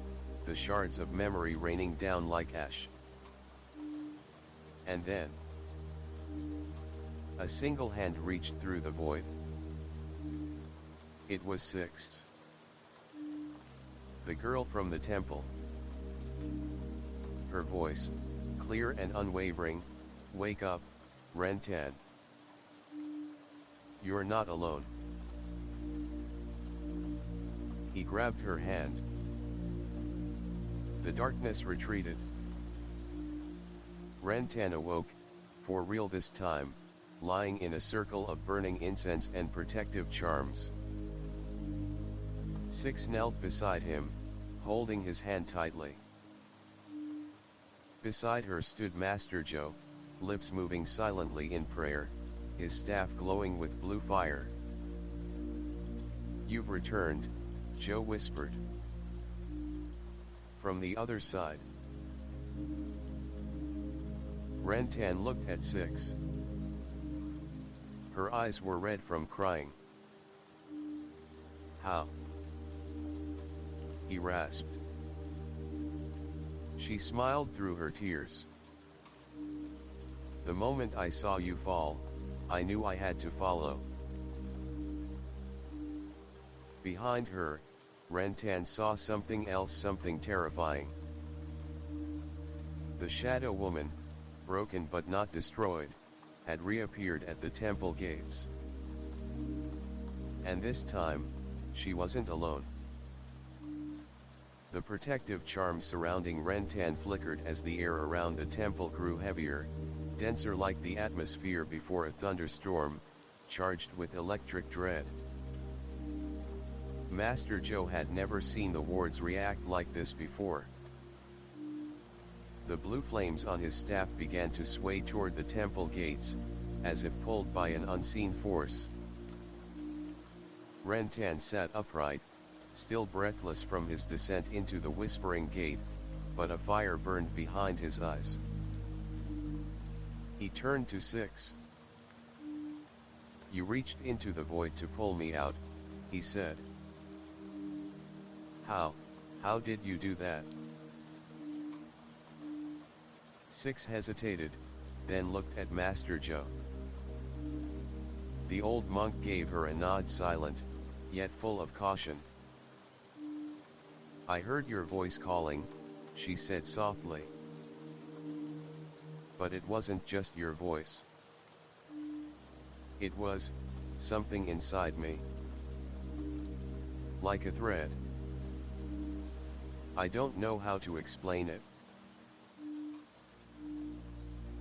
the shards of memory raining down like ash. And then, a single hand reached through the void. It was Sixth. The girl from the temple. Her voice, clear and unwavering, "Wake up, Ren Tan. You're not alone." He grabbed her hand. The darkness retreated. Ren Tan awoke, for real this time, lying in a circle of burning incense and protective charms. Six knelt beside him, holding his hand tightly. Beside her stood Master Zhou, lips moving silently in prayer, his staff glowing with blue fire. "You've returned," Zhou whispered. From the other side. Rentan looked at Six. Her eyes were red from crying. How? He rasped. She smiled through her tears. The moment I saw you fall, I knew I had to follow. Behind her, Rentan saw something else, something terrifying. The shadow woman, broken but not destroyed, had reappeared at the temple gates. And this time, she wasn't alone. The protective charm surrounding Rentan flickered as the air around the temple grew heavier, denser, like the atmosphere before a thunderstorm, charged with electric dread. Master Joe had never seen the wards react like this before. The blue flames on his staff began to sway toward the temple gates, as if pulled by an unseen force. Rentan sat upright, still breathless from his descent into the whispering gate, but a fire burned behind his eyes. He turned to Six. You reached into the void to pull me out, he said. How did you do that? Six hesitated, then looked at Master Joe. The old monk gave her a nod, silent, yet full of caution. I heard your voice calling, she said softly. But it wasn't just your voice. It was something inside me. Like a thread. I don't know how to explain it.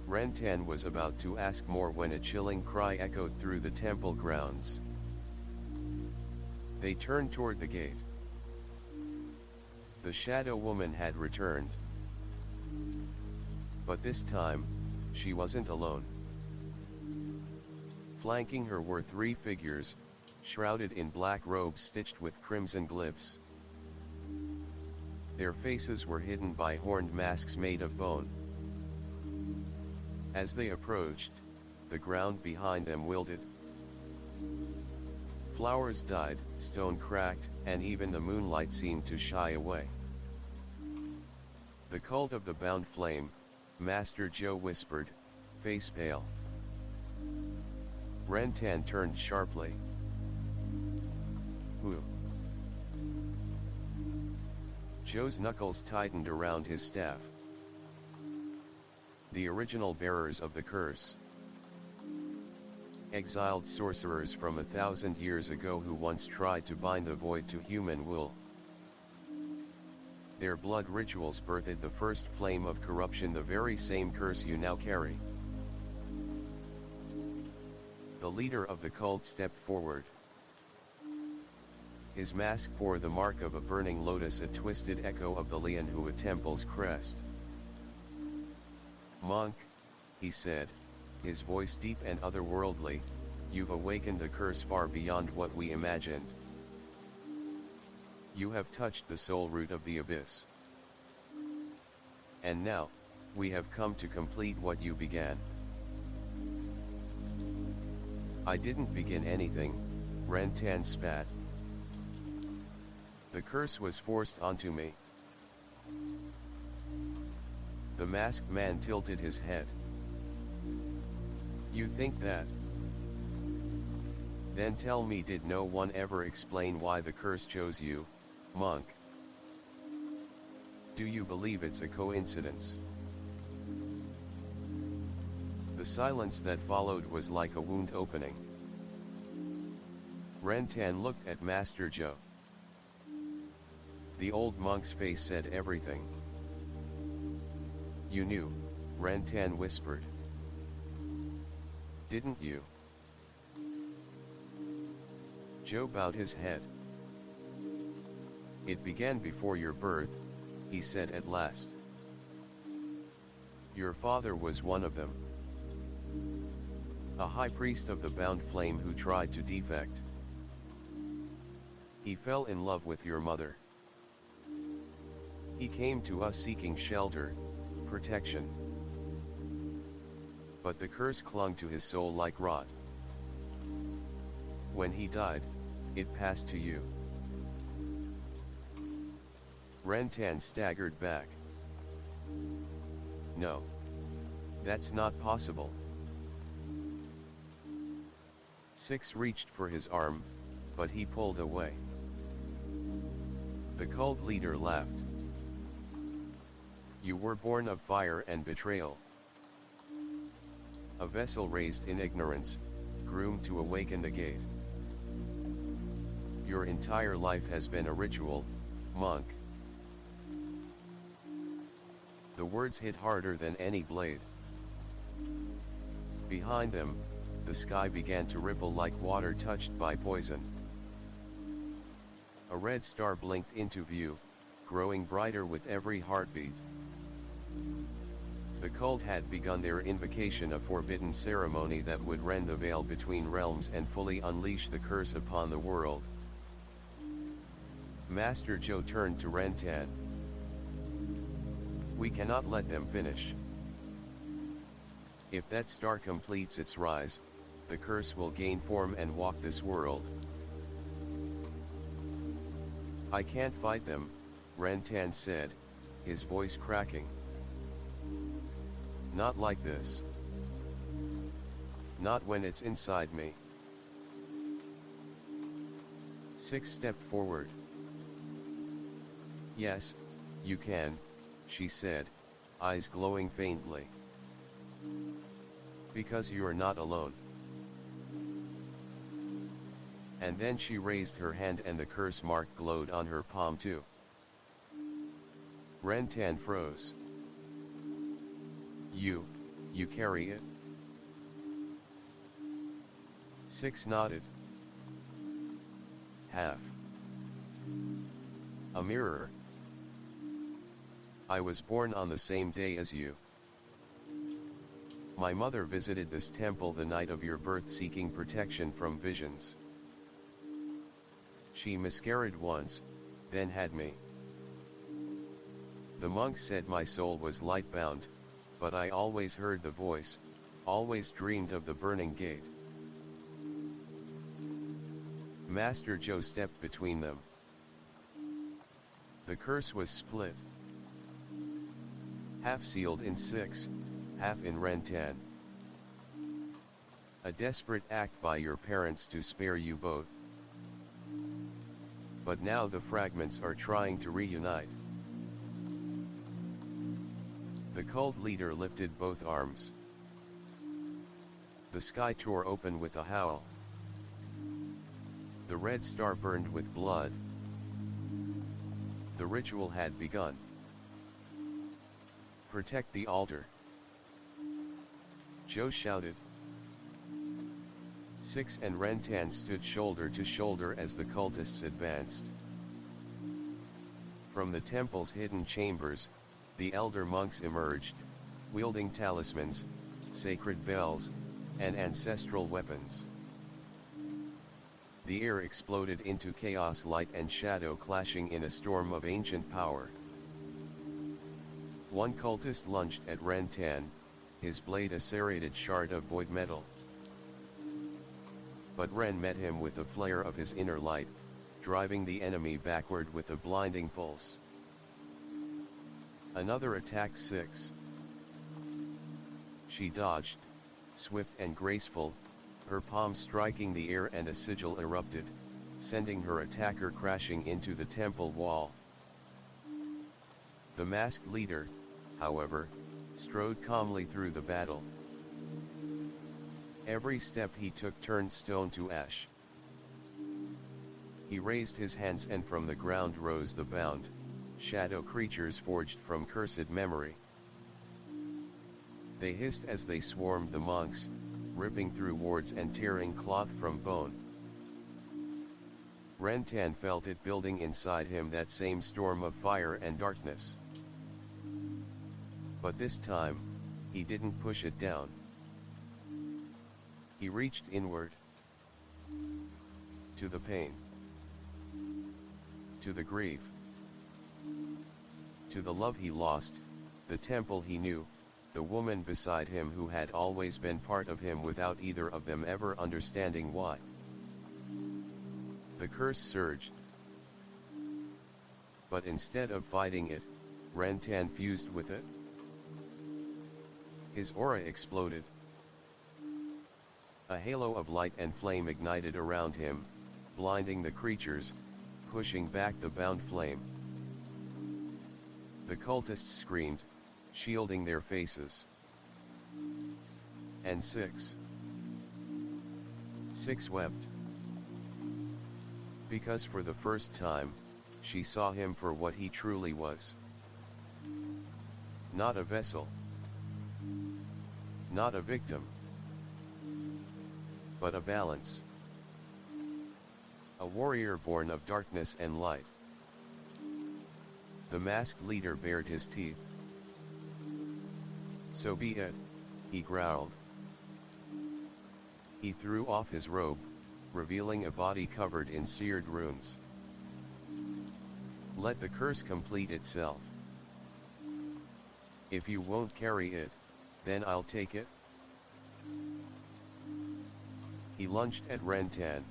Rentan was about to ask more when a chilling cry echoed through the temple grounds. They turned toward the gate. The shadow woman had returned. But this time, she wasn't alone. Flanking her were three figures, shrouded in black robes stitched with crimson glyphs. Their faces were hidden by horned masks made of bone. As they approached, the ground behind them wilted. Flowers died, stone cracked, and even the moonlight seemed to shy away. The cult of the bound flame, Master Joe whispered, face pale. Rentan turned sharply. Who? Joe's knuckles tightened around his staff. The original bearers of the curse. Exiled sorcerers from 1,000 years ago who once tried to bind the void to human will. Their blood rituals birthed the first flame of corruption, the very same curse you now carry. The leader of the cult stepped forward. His mask bore the mark of a burning lotus, a twisted echo of the Lianhua temple's crest. Monk, he said, his voice deep and otherworldly, you've awakened a curse far beyond what we imagined. You have touched the soul root of the abyss. And now, we have come to complete what you began. I didn't begin anything, Rentan spat. The curse was forced onto me. The masked man tilted his head. You think that? Then tell me, did no one ever explain why the curse chose you, monk? Do you believe it's a coincidence? The silence that followed was like a wound opening. Rentan looked at Master Joe. The old monk's face said everything. You knew, Rentan whispered. Didn't you? Joe bowed his head. It began before your birth, he said at last. Your father was one of them. A high priest of the bound flame who tried to defect. He fell in love with your mother. He came to us seeking shelter, protection. but the curse clung to his soul like rot. When he died, it passed to you. Rentan staggered back. No. That's not possible. Six reached for his arm, but he pulled away. The cult leader laughed. You were born of fire and betrayal. A vessel raised in ignorance, groomed to awaken the gate. Your entire life has been a ritual, monk. The words hit harder than any blade. Behind them, the sky began to ripple like water touched by poison. A red star blinked into view, growing brighter with every heartbeat. The cult had begun their invocation, a forbidden ceremony that would rend the veil between realms and fully unleash the curse upon the world. Master Joe turned to Rentan. We cannot let them finish. If that star completes its rise, the curse will gain form and walk this world. I can't fight them, Rentan said, his voice cracking. Not like this. Not when it's inside me. Six stepped forward. Yes, you can, she said, eyes glowing faintly. Because you're not alone. And then she raised her hand and the curse mark glowed on her palm too. Rentan froze. You carry it? Six nodded. Half. A mirror. I was born on the same day as you. My mother visited this temple the night of your birth seeking protection from visions. She miscarried once, then had me. The monk said my soul was light-bound, but I always heard the voice, always dreamed of the burning gate. Master Joe stepped between them. The curse was split. Half sealed in Six, half in Rentan. A desperate act by your parents to spare you both. But now the fragments are trying to reunite. The cult leader lifted both arms. The sky tore open with a howl. The red star burned with blood. The ritual had begun. Protect the altar. Joe shouted. Six and Rentan stood shoulder to shoulder as the cultists advanced. From the temple's hidden chambers, the elder monks emerged, wielding talismans, sacred bells, and ancestral weapons. The air exploded into chaos, light and shadow clashing in a storm of ancient power. One cultist lunged at Rentan, his blade a serrated shard of void metal. But Ren met him with a flare of his inner light, driving the enemy backward with a blinding pulse. Another attacked Six. She dodged, swift and graceful, her palm striking the air, and a sigil erupted, sending her attacker crashing into the temple wall. The masked leader, however, strode calmly through the battle. Every step he took turned stone to ash. He raised his hands and from the ground rose the bound, shadow creatures forged from cursed memory. They hissed as they swarmed the monks, ripping through wards and tearing cloth from bone. Rentan felt it building inside him, that same storm of fire and darkness. But this time, he didn't push it down. He reached inward. To the pain. To the grief. To the love he lost, the temple he knew, the woman beside him who had always been part of him without either of them ever understanding why. The curse surged. But instead of fighting it, Rantan fused with it. His aura exploded. A halo of light and flame ignited around him, blinding the creatures, pushing back the bound flame. The cultists screamed, shielding their faces. And Six wept. Because for the first time, she saw him for what he truly was. Not a vessel. Not a victim. But a balance. A warrior born of darkness and light. The masked leader bared his teeth. "So be it," he growled. He threw off his robe, revealing a body covered in seared runes. "Let the curse complete itself. If you won't carry it, then I'll take it." He lunged at Rantan.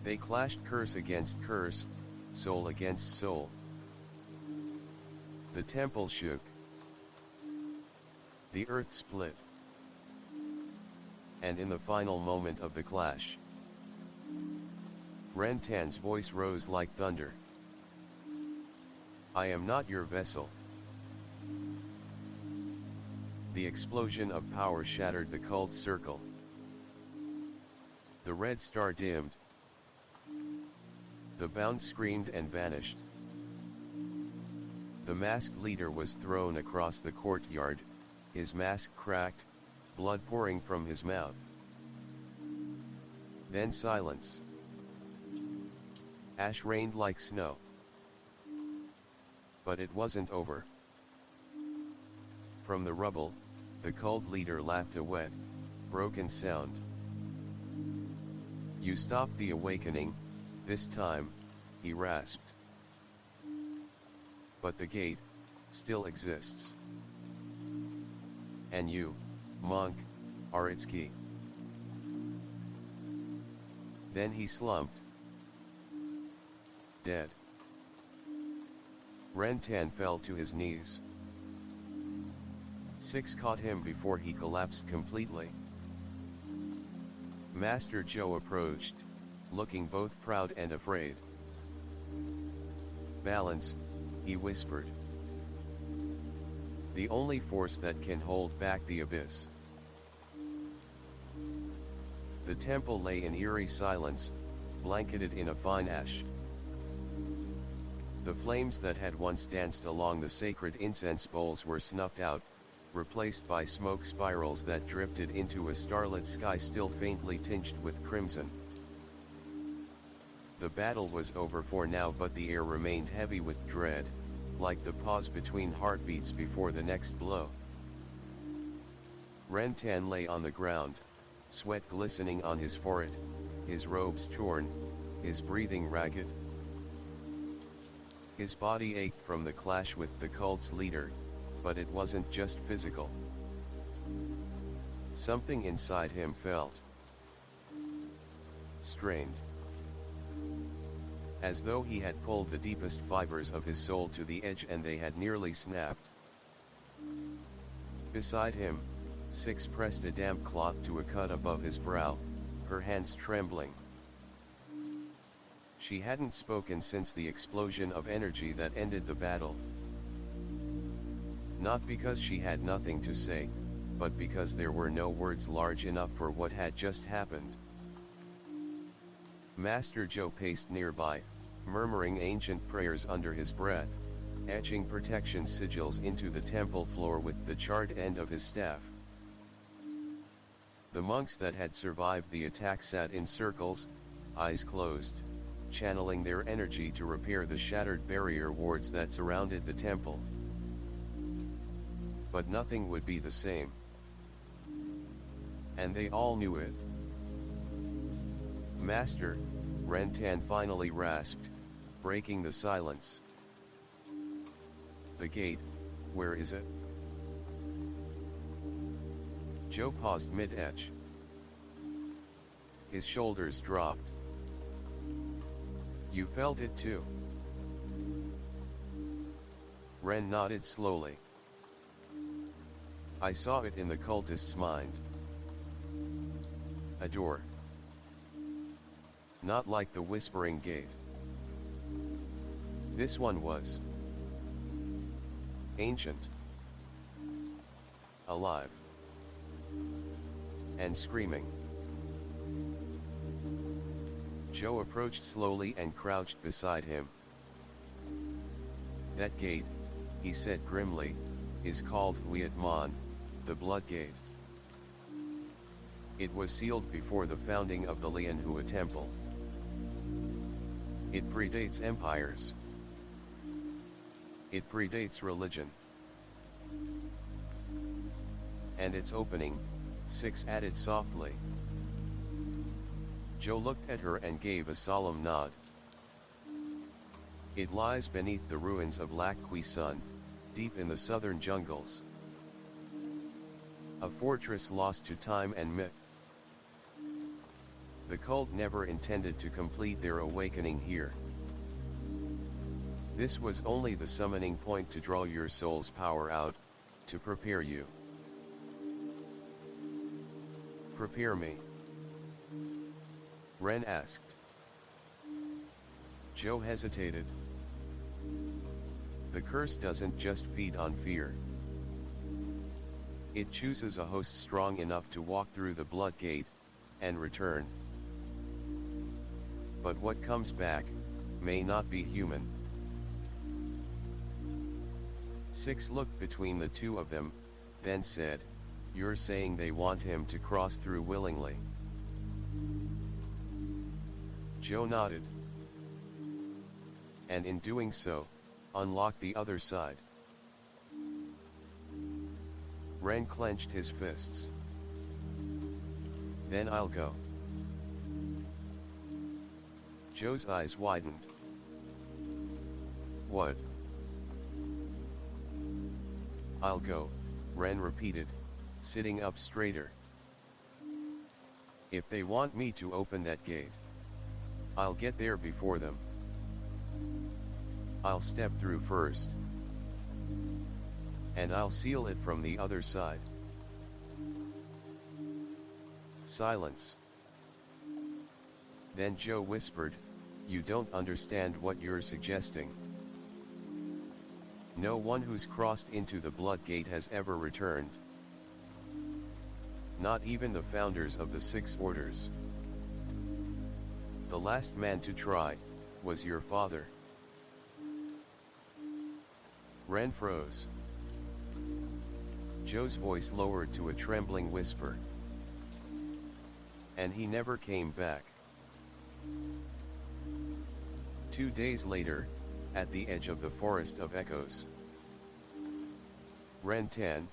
They clashed curse against curse, soul against soul. The temple shook. The earth split. And in the final moment of the clash, Rantan's voice rose like thunder. "I am not your vessel." The explosion of power shattered the cult circle. The red star dimmed. The bound screamed and vanished. The masked leader was thrown across the courtyard, his mask cracked, blood pouring from his mouth. Then silence. Ash rained like snow. But it wasn't over. From the rubble, the cult leader laughed a wet, broken sound. "You stopped the awakening, this time," he rasped. "But the gate still exists. And you, monk, are its key." Then he slumped. Dead. Rantan fell to his knees. Six caught him before he collapsed completely. Master Joe approached, looking both proud and afraid. "Balance," he whispered. "The only force that can hold back the abyss." The temple lay in eerie silence, blanketed in a fine ash. The flames that had once danced along the sacred incense bowls were snuffed out, replaced by smoke spirals that drifted into a starlit sky still faintly tinged with crimson. The battle was over for now, but the air remained heavy with dread, like the pause between heartbeats before the next blow. Rantan lay on the ground, sweat glistening on his forehead, his robes torn, his breathing ragged. His body ached from the clash with the cult's leader, but it wasn't just physical. Something inside him felt strained. As though he had pulled the deepest fibers of his soul to the edge and they had nearly snapped. Beside him, Six pressed a damp cloth to a cut above his brow, her hands trembling. She hadn't spoken since the explosion of energy that ended the battle. Not because she had nothing to say, but because there were no words large enough for what had just happened. Master Joe paced nearby, murmuring ancient prayers under his breath, etching protection sigils into the temple floor with the charred end of his staff. The monks that had survived the attack sat in circles, eyes closed, channeling their energy to repair the shattered barrier wards that surrounded the temple. But nothing would be the same. And they all knew it. "Master," Rantan finally rasped, breaking the silence. "The gate, where is it?" Joe paused mid-etch. His shoulders dropped. You felt it too? Ren nodded slowly. I saw it in the cultist's mind. A door. Not like the Whispering Gate. This one was ancient, alive, and screaming. Joe approached slowly and crouched beside him. That gate, he said grimly, is called Liat Mon, the Blood Gate. It was sealed before the founding of the Lianhua Temple. It predates empires. It predates religion. And its opening, Six added softly. Joe looked at her and gave a solemn nod. It lies beneath the ruins of Lac Qui Sun, deep in the southern jungles. A fortress lost to time and myth. The cult never intended to complete their awakening here. This was only the summoning point to draw your soul's power out, to prepare you. Prepare me? Ren asked. Joe hesitated. The curse doesn't just feed on fear. It chooses a host strong enough to walk through the blood gate, and return. But what comes back, may not be human. Six looked between the two of them, then said, You're saying they want him to cross through willingly? Joe nodded. And in doing so, unlock the other side. Ren clenched his fists. Then I'll go. Joe's eyes widened. What? I'll go, Ren repeated, sitting up straighter. If they want me to open that gate, I'll get there before them. I'll step through first. And I'll seal it from the other side. Silence. Then Joe whispered, You don't understand what you're suggesting. No one who's crossed into the blood gate has ever returned. Not even the founders of the Six Orders. The last man to try, was your father. Ren froze. Joe's voice lowered to a trembling whisper. And he never came back. 2 days later, at the edge of the Forest of Echoes, Ren 10,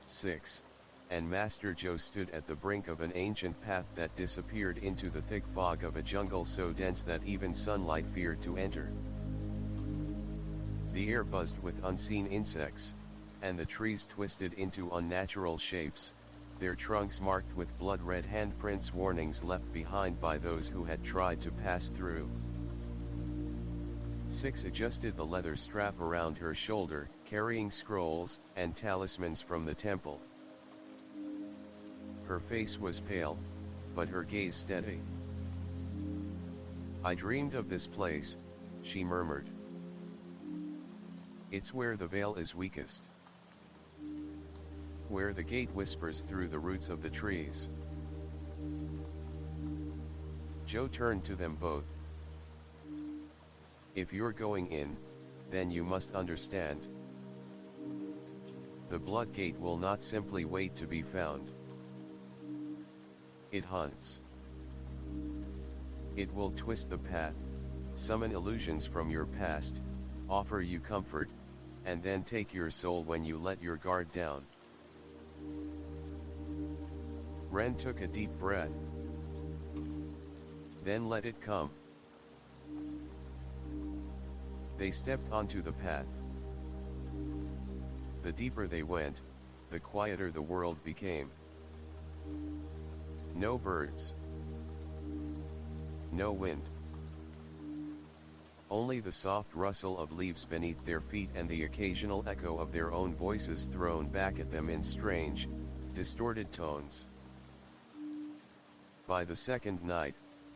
6, and Master Joe stood at the brink of an ancient path that disappeared into the thick fog of a jungle so dense that even sunlight feared to enter. The air buzzed with unseen insects, and the trees twisted into unnatural shapes, their trunks marked with blood-red handprints, warnings left behind by those who had tried to pass through. Six adjusted the leather strap around her shoulder, carrying scrolls and talismans from the temple. Her face was pale, but her gaze steady. I dreamed of this place, she murmured. It's where the veil is weakest. Where the gate whispers through the roots of the trees. Joe turned to them both. If you're going in, then you must understand. The blood gate will not simply wait to be found. It hunts. It will twist the path, summon illusions from your past, offer you comfort, and then take your soul when you let your guard down. Ren took a deep breath. Then let it come. They stepped onto the path. The deeper they went, the quieter the world became. No birds. No wind. Only the soft rustle of leaves beneath their feet and the occasional echo of their own voices thrown back at them in strange, distorted tones. By the second night,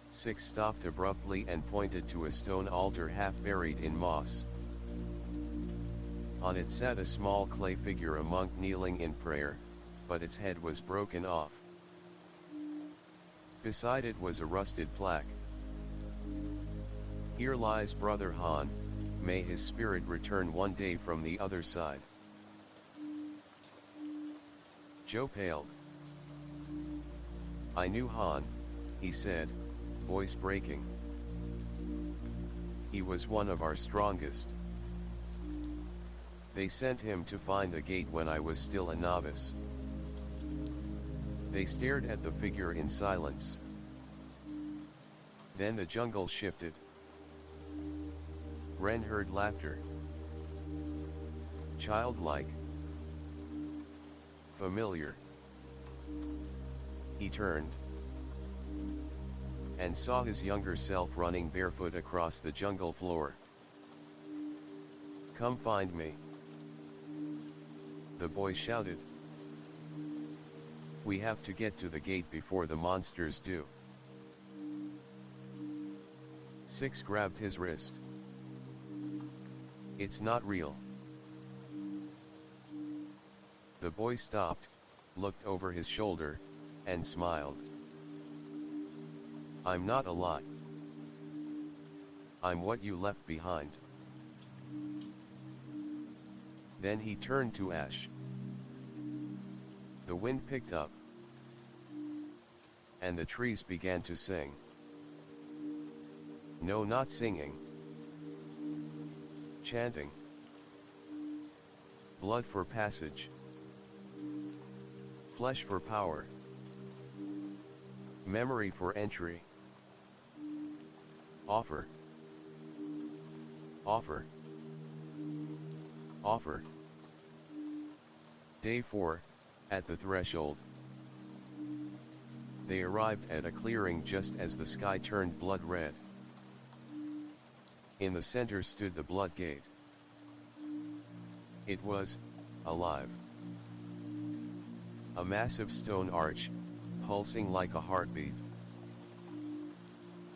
Six stopped abruptly and pointed to a stone altar half buried in moss. On it sat a small clay figure, a monk kneeling in prayer, but its head was broken off. Beside it was a rusted plaque. "Here lies Brother Han, may his spirit return one day from the other side." Joe paled. "I knew Han," he said, voice breaking. "He was one of our strongest. They sent him to find the gate when I was still a novice." They stared at the figure in silence. Then the jungle shifted. Ren heard laughter. Childlike. Familiar. He turned and saw his younger self running barefoot across the jungle floor. "Come find me," the boy shouted. "We have to get to the gate before the monsters do." Six grabbed his wrist. "It's not real." The boy stopped, looked over his shoulder, and smiled. "I'm not a lot. I'm what you left behind." Then he turned to Ash. The wind picked up, and the trees began to sing. No, not singing. Chanting. Blood for passage. Flesh for power. Memory for entry. Offer. Offer. Offer. Day 4, at the threshold. They arrived at a clearing just as the sky turned blood red. In the center stood the blood gate. It was alive. A massive stone arch, pulsing like a heartbeat.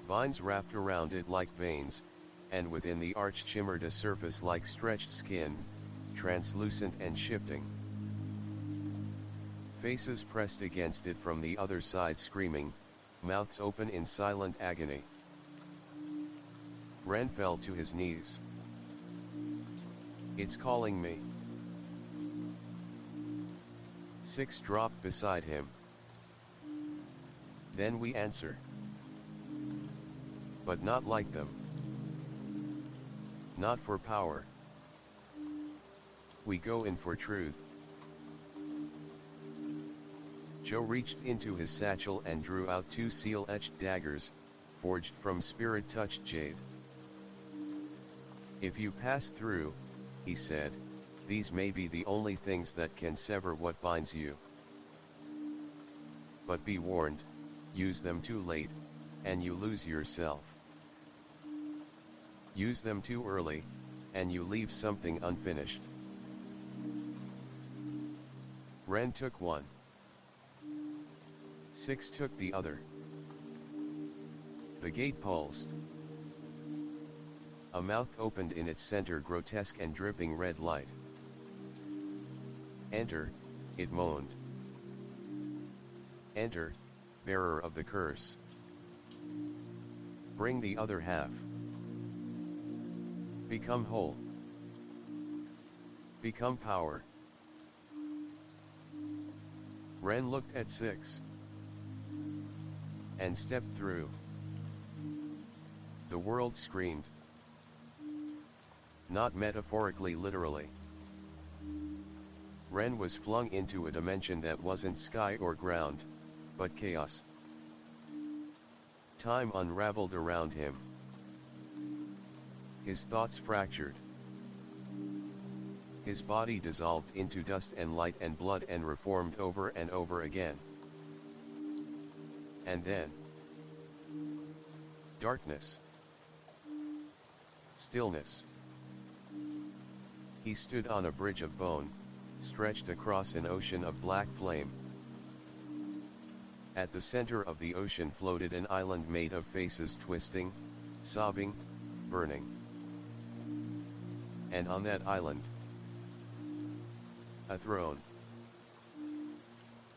Vines wrapped around it like veins, and within the arch shimmered a surface like stretched skin, translucent and shifting. Faces pressed against it from the other side screaming, mouths open in silent agony. Ren fell to his knees. "It's calling me." Six dropped beside him. "Then we answer. But not like them. Not for power. We go in for truth." Joe reached into his satchel and drew out 2 seal-etched daggers, forged from spirit-touched jade. "If you pass through," he said, "these may be the only things that can sever what binds you. But be warned, use them too late, and you lose yourself. Use them too early, and you leave something unfinished." Ren took one. Six took the other. The gate pulsed. A mouth opened in its center, grotesque and dripping red light. "Enter," it moaned. "Enter, bearer of the curse. Bring the other half. Become whole. Become power." Ren looked at Six. And stepped through. The world screamed. Not metaphorically, literally. Ren was flung into a dimension that wasn't sky or ground, but chaos. Time unraveled around him. His thoughts fractured. His body dissolved into dust and light and blood and reformed over and over again. And then darkness. Stillness. He stood on a bridge of bone, stretched across an ocean of black flame. At the center of the ocean floated an island made of faces twisting, sobbing, burning. And on that island, a throne,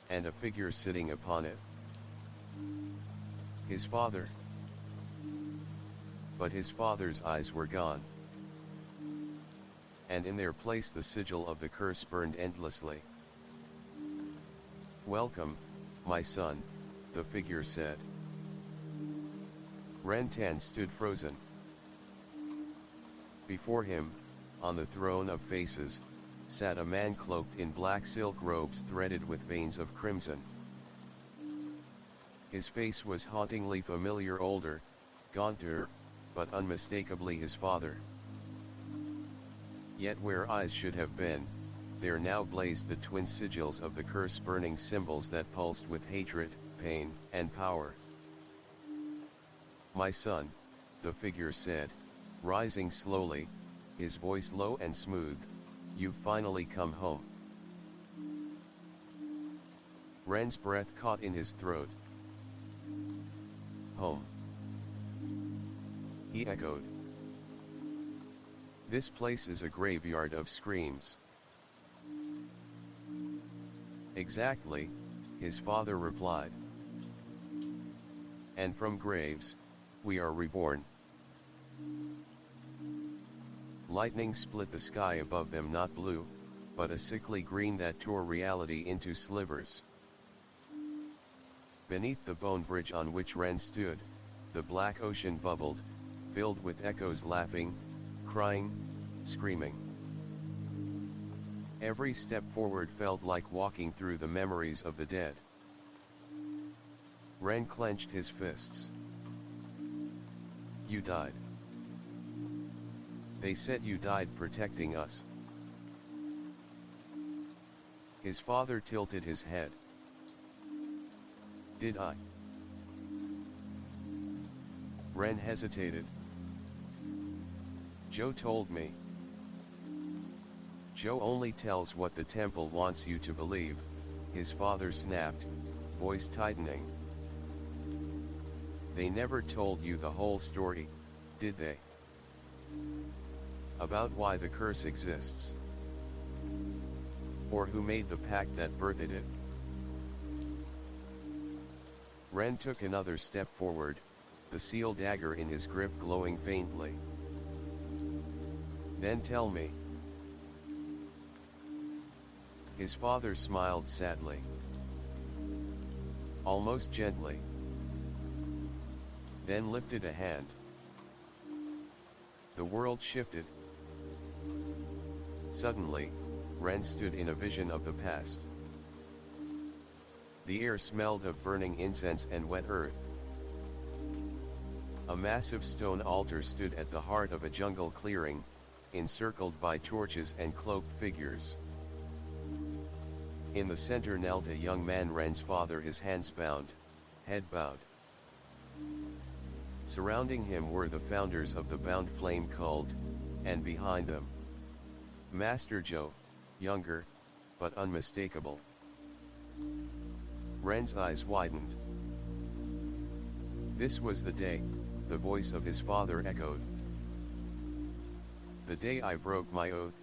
and a figure sitting upon it. His father. But his father's eyes were gone, and in their place the sigil of the curse burned endlessly. "Welcome, my son," the figure said. Rantan stood frozen. Before him, on the throne of faces, sat a man cloaked in black silk robes threaded with veins of crimson. His face was hauntingly familiar, older, gaunter, but unmistakably his father. Yet where eyes should have been, there now blazed the twin sigils of the curse-burning symbols that pulsed with hatred, pain, and power. "My son," the figure said, rising slowly, his voice low and smooth, "you've finally come home." Ren's breath caught in his throat. "Home," he echoed. "This place is a graveyard of screams." "Exactly," his father replied. "And from graves, we are reborn." Lightning split the sky above them, not blue, but a sickly green that tore reality into slivers. Beneath the bone bridge on which Ren stood, the black ocean bubbled, filled with echoes laughing, crying, screaming. Every step forward felt like walking through the memories of the dead. Ren clenched his fists. "You died. They said you died protecting us." His father tilted his head. "Did I?" Ren hesitated. "Joe told me." "Joe only tells what the temple wants you to believe," his father snapped, voice tightening. "They never told you the whole story, did they? About why the curse exists? Or who made the pact that birthed it?" Ren took another step forward, the seal dagger in his grip glowing faintly. "Then tell me." His father smiled sadly. Almost gently. Then lifted a hand. The world shifted. Suddenly, Ren stood in a vision of the past. The air smelled of burning incense and wet earth. A massive stone altar stood at the heart of a jungle clearing, encircled by torches and cloaked figures. In the center knelt a young man, Ren's father, his hands bound, head bowed. Surrounding him were the founders of the Bound Flame cult, and behind them, Master Joe, younger, but unmistakable. Ren's eyes widened. "This was the day," the voice of his father echoed. "The day I broke my oath."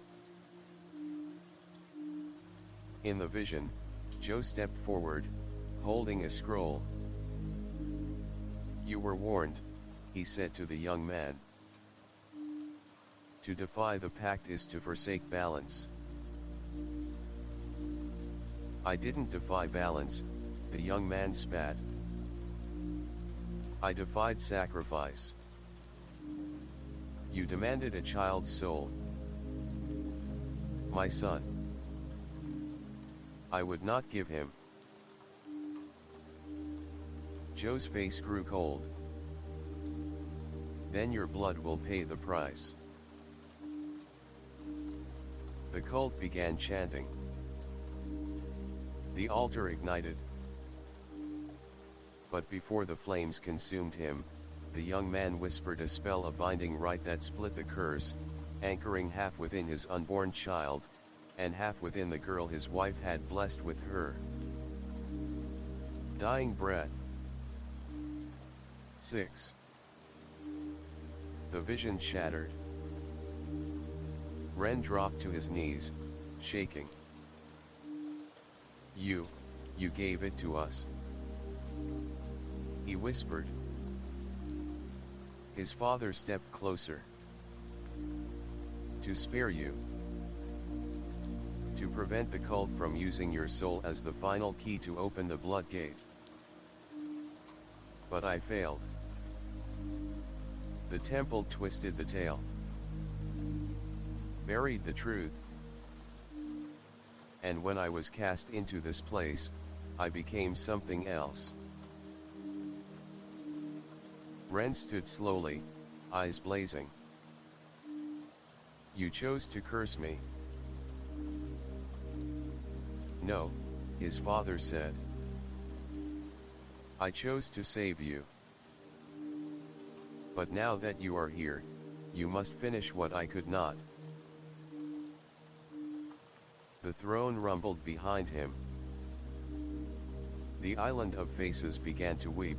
In the vision, Joe stepped forward, holding a scroll. "You were warned," he said to the young man. "To defy the pact is to forsake balance." "I didn't defy balance," the young man spat. "I defied sacrifice." "You demanded a child's soul." "My son. I would not give him." Joe's face grew cold. "Then your blood will pay the price." The cult began chanting. The altar ignited. but before the flames consumed him, the young man whispered a spell of binding rite that split the curse, anchoring half within his unborn child, and half within the girl his wife had blessed with her dying breath. 6. The vision shattered. Ren dropped to his knees, shaking. You gave it to us," he whispered. His father stepped closer. "To spare you. To prevent the cult from using your soul as the final key to open the blood gate. But I failed." The temple twisted the tale. "Buried the truth. And when I was cast into this place, I became something else." Ren stood slowly, eyes blazing. "You chose to curse me." "No," his father said. "I chose to save you. But now that you are here, you must finish what I could not." The throne rumbled behind him. The island of faces began to weep.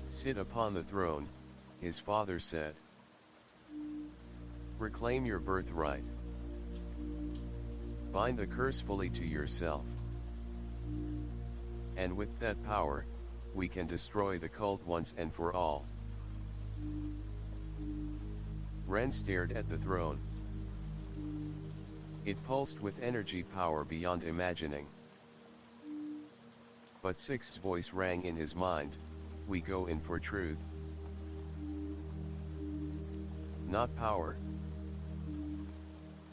"Sit upon the throne," his father said. "Reclaim your birthright. Bind the curse fully to yourself. And with that power, we can destroy the cult once and for all." Ren stared at the throne. It pulsed with energy power beyond imagining. But Six's voice rang in his mind, "We go in for truth. Not power."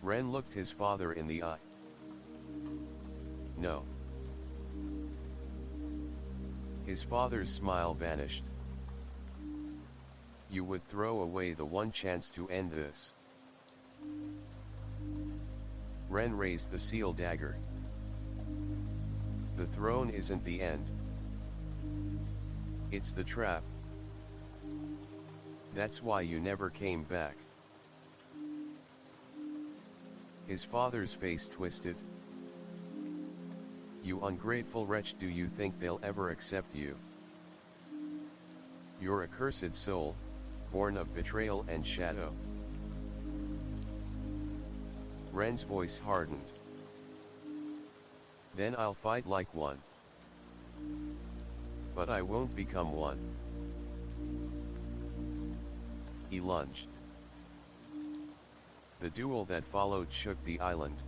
Ren looked his father in the eye. "No." His father's smile vanished. "You would throw away the one chance to end this." Ren raised the seal dagger. "The throne isn't the end. It's the trap. That's why you never came back." His father's face twisted. "You ungrateful wretch, do you think they'll ever accept you? You're a cursed soul, born of betrayal and shadow." Ren's voice hardened. "Then I'll fight like one. But I won't become one." He lunged. The duel that followed shook the island.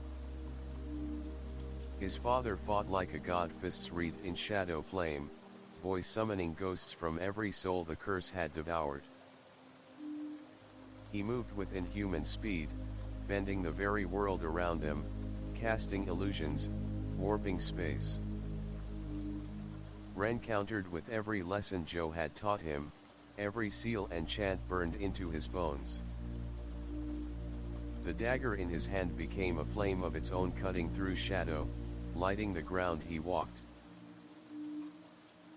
His father fought like a god, fists wreathed in shadow flame, voice summoning ghosts from every soul the curse had devoured. He moved with inhuman speed, bending the very world around them, casting illusions, warping space. Ren countered with every lesson Joe had taught him, every seal and chant burned into his bones. The dagger in his hand became a flame of its own, cutting through shadow, lighting the ground he walked.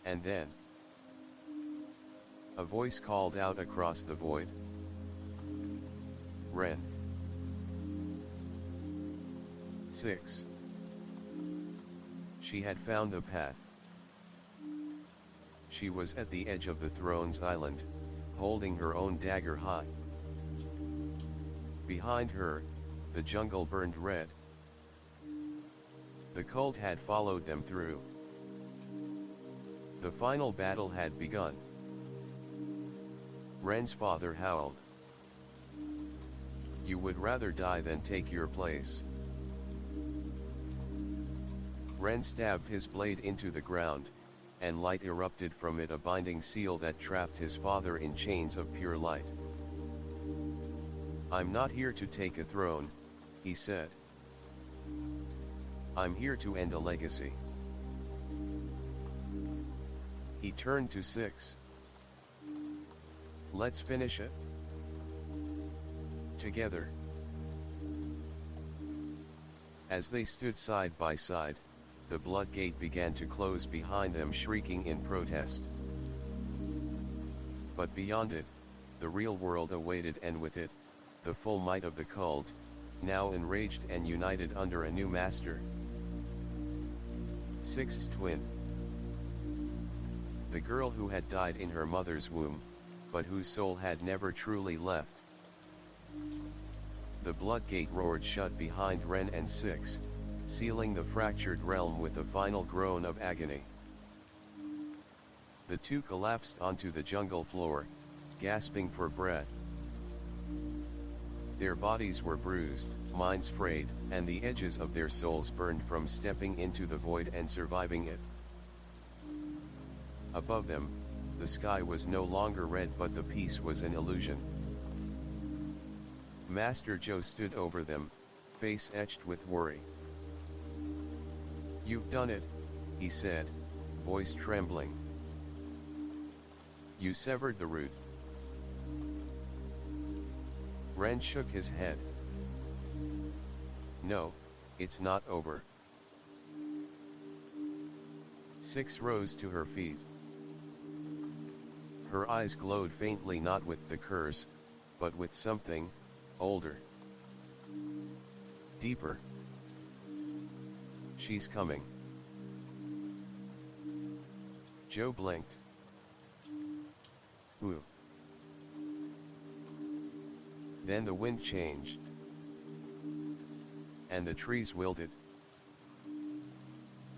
And then, a voice called out across the void. "Ren." 6. She had found the path. She was at the edge of the throne's island, holding her own dagger high. Behind her, the jungle burned red. The cult had followed them through. The final battle had begun. Ren's father howled. "You would rather die than take your place." Ren stabbed his blade into the ground, and light erupted from it, a binding seal that trapped his father in chains of pure light. "I'm not here to take a throne," he said. "I'm here to end a legacy." He turned to Six. "Let's finish it together." As they stood side by side, the blood gate began to close behind them, shrieking in protest. But beyond it, the real world awaited, and with it, the full might of the cult, now enraged and united under a new master. Sixth twin. The girl who had died in her mother's womb, but whose soul had never truly left. The blood gate roared shut behind Ren and Six, sealing the fractured realm with a final groan of agony. The two collapsed onto the jungle floor, gasping for breath. Their bodies were bruised, minds frayed, and the edges of their souls burned from stepping into the void and surviving it. Above them, the sky was no longer red, but the peace was an illusion. Master Joe stood over them, face etched with worry. "You've done it," he said, voice trembling. "You severed the root." Ren shook his head. "No, it's not over." Six rose to her feet. Her eyes glowed faintly, not with the curse, but with something older, deeper. "She's coming." Joe blinked. "Ooh." Then the wind changed, and the trees wilted.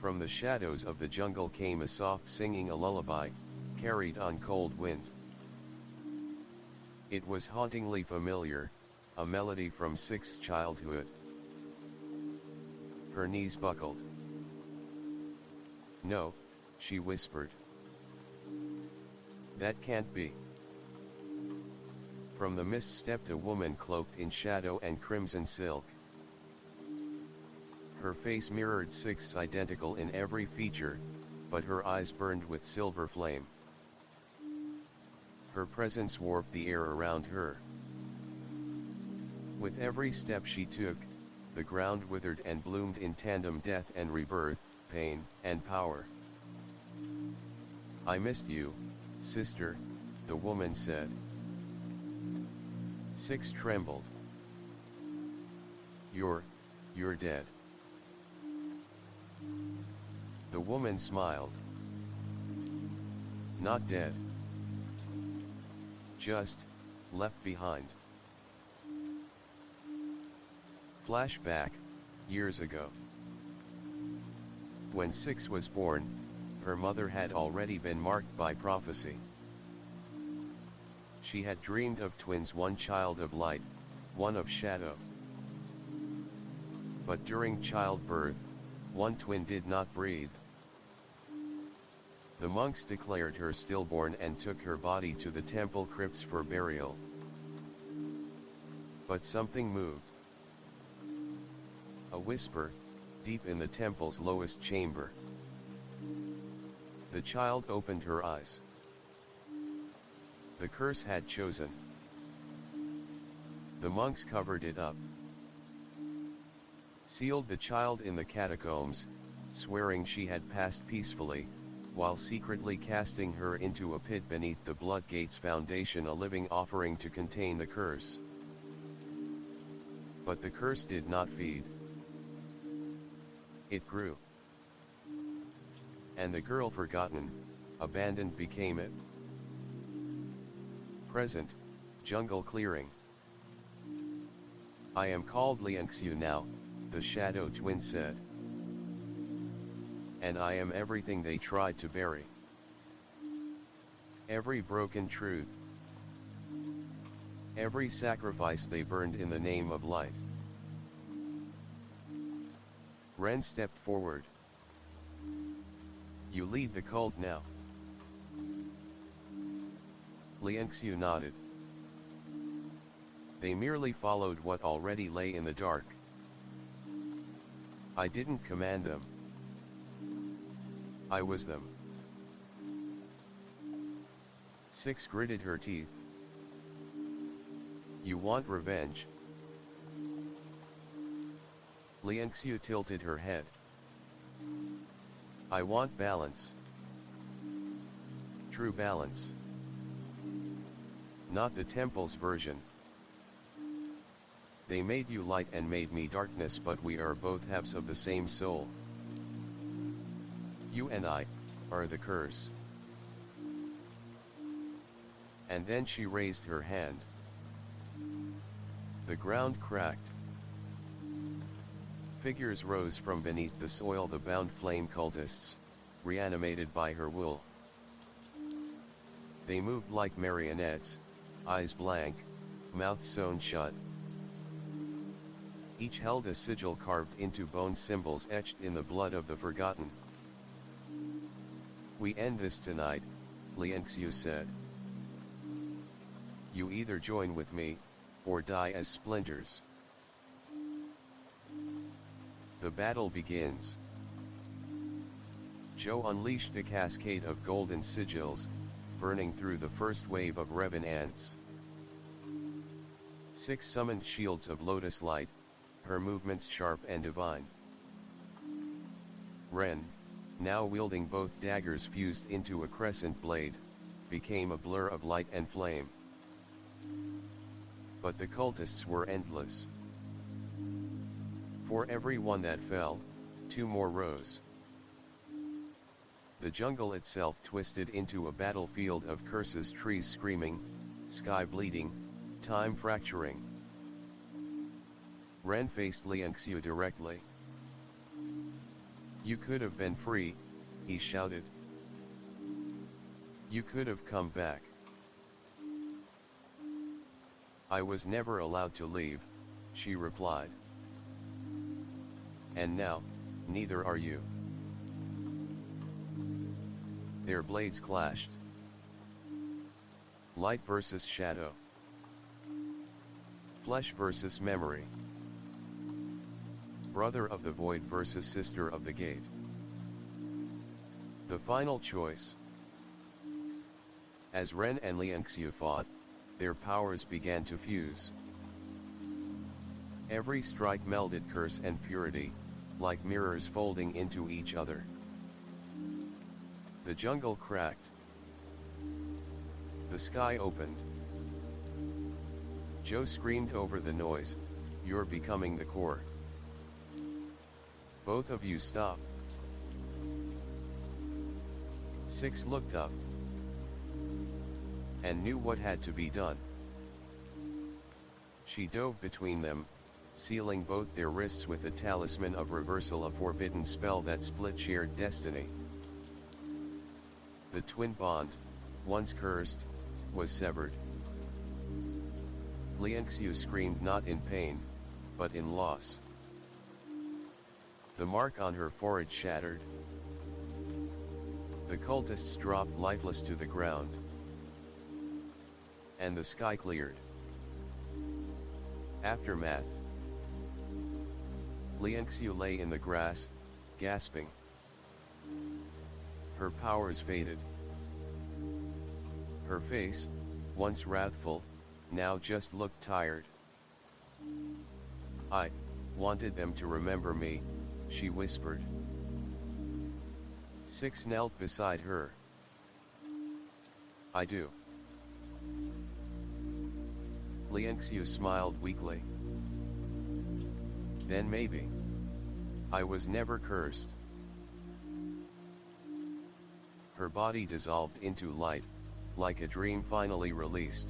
From the shadows of the jungle came a soft singing, a lullaby, carried on cold wind. It was hauntingly familiar, a melody from Six's childhood. Her knees buckled. "No," she whispered. "That can't be." From the mist stepped a woman cloaked in shadow and crimson silk. Her face mirrored Six's, identical in every feature, but her eyes burned with silver flame. Her presence warped the air around her. With every step she took, the ground withered and bloomed in tandem, death and rebirth, pain and power. "I missed you, sister," the woman said. Six trembled. You're dead." The woman smiled. "Not dead. Just left behind." Flashback, years ago. When Six was born, her mother had already been marked by prophecy. She had dreamed of twins, one child of light, one of shadow. But during childbirth, one twin did not breathe. The monks declared her stillborn and took her body to the temple crypts for burial. But something moved. A whisper, deep in the temple's lowest chamber. The child opened her eyes. The curse had chosen. The monks covered it up. Sealed the child in the catacombs, swearing she had passed peacefully, while secretly casting her into a pit beneath the blood gate's foundation, a living offering to contain the curse. But the curse did not feed. It grew. And the girl, forgotten, abandoned, became it. Present, jungle clearing. "I am called Lianxiu now," the shadow twin said. "And I am everything they tried to bury. Every broken truth. Every sacrifice they burned in the name of light." Ren stepped forward. "You lead the cult now." Lianxiu nodded. "They merely followed what already lay in the dark. I didn't command them. I was them." Six gritted her teeth. "You want revenge?" Lianxiu tilted her head. I want balance. True balance. Not the temple's version. They made you light and made me darkness, but we are both halves of the same soul. You and I are the curse. And then she raised her hand. The ground cracked. Figures rose from beneath the soil, the bound flame cultists, reanimated by her wool. They moved like marionettes, eyes blank, mouth sewn shut. Each held a sigil carved into bone, symbols etched in the blood of the forgotten. We end this tonight, Lianxiu said. You either join with me, or die as splinters. The battle begins. Zhou unleashed a cascade of golden sigils, burning through the first wave of revenants. 6 summoned shields of lotus light, her movements sharp and divine. Ren, now wielding both daggers fused into a crescent blade, became a blur of light and flame. But the cultists were endless. For every one that fell, 2 more rose. The jungle itself twisted into a battlefield of curses, trees screaming, sky bleeding, time fracturing. Ren faced Lianxiu directly. You could have been free, he shouted. You could have come back. I was never allowed to leave, she replied. And now, neither are you. Their blades clashed. Light versus shadow. Flesh versus memory. Brother of the void versus sister of the gate. The final choice. As Ren and Lianxiu fought, their powers began to fuse. Every strike melded curse and purity, like mirrors folding into each other. The jungle cracked. The sky opened. Zhou screamed over the noise, "You're becoming the core. Both of you stop." 6 looked up and knew what had to be done. She dove between them, sealing both their wrists with a talisman of reversal, a forbidden spell that split shared destiny. The twin bond, once cursed, was severed. Lianxiu screamed, not in pain, but in loss. The mark on her forehead shattered. The cultists dropped lifeless to the ground. And the sky cleared. Aftermath. Lianxiu lay in the grass, gasping. Her powers faded. Her face, once wrathful, now just looked tired. I wanted them to remember me, she whispered. 6 knelt beside her. I do. Lianxiu smiled weakly. Then maybe. I was never cursed. Her body dissolved into light, like a dream finally released.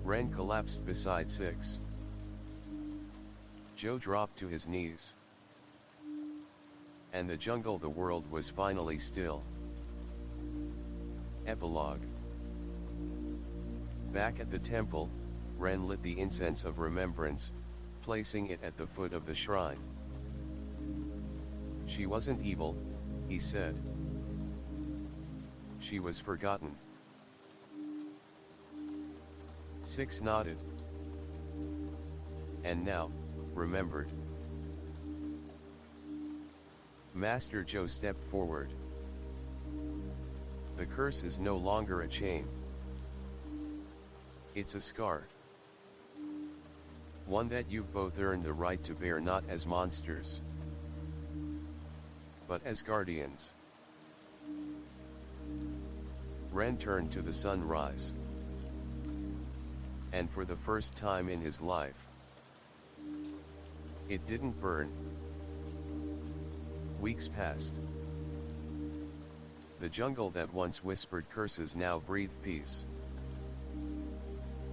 Ren collapsed beside 6. Zhou dropped to his knees. And the jungle, the world, was finally still. Epilogue. Back at the temple, Ren lit the incense of remembrance, placing it at the foot of the shrine. She wasn't evil, he said. She was forgotten. 6 nodded. And now, remembered. Master Zhou stepped forward. The curse is no longer a chain. It's a scar. One that you've both earned the right to bear, not as monsters, but as guardians. Ren turned to the sunrise. And for the first time in his life, it didn't burn. Weeks passed. The jungle that once whispered curses now breathed peace.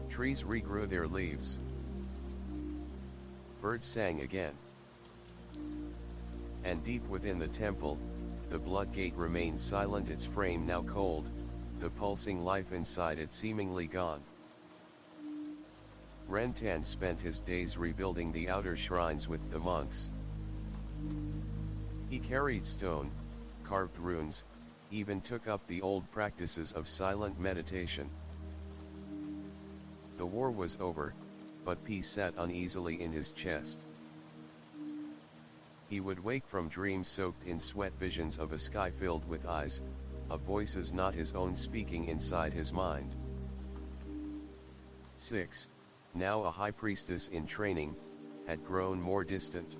Trees regrew their leaves. Birds sang again. And deep within the temple, the blood gate remained silent, its frame now cold, the pulsing life inside it seemingly gone. Ren Tan spent his days rebuilding the outer shrines with the monks. He carried stone, carved runes, even took up the old practices of silent meditation. The war was over, but peace sat uneasily in his chest. He would wake from dreams soaked in sweat, visions of a sky filled with eyes, of voices not his own speaking inside his mind. 6. Now a high priestess in training, had grown more distant.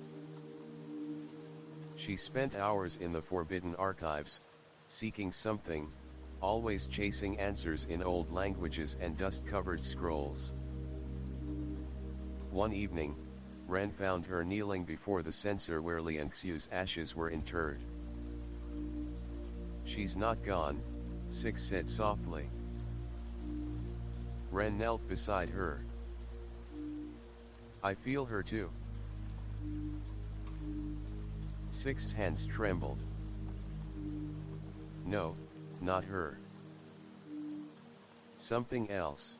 She spent hours in the forbidden archives, seeking something, always chasing answers in old languages and dust-covered scrolls. One evening, Ren found her kneeling before the censer where Liang Xiu's ashes were interred. "She's not gone," 6 said softly. Ren knelt beside her. "I feel her too." 6's hands trembled. "No, not her. Something else.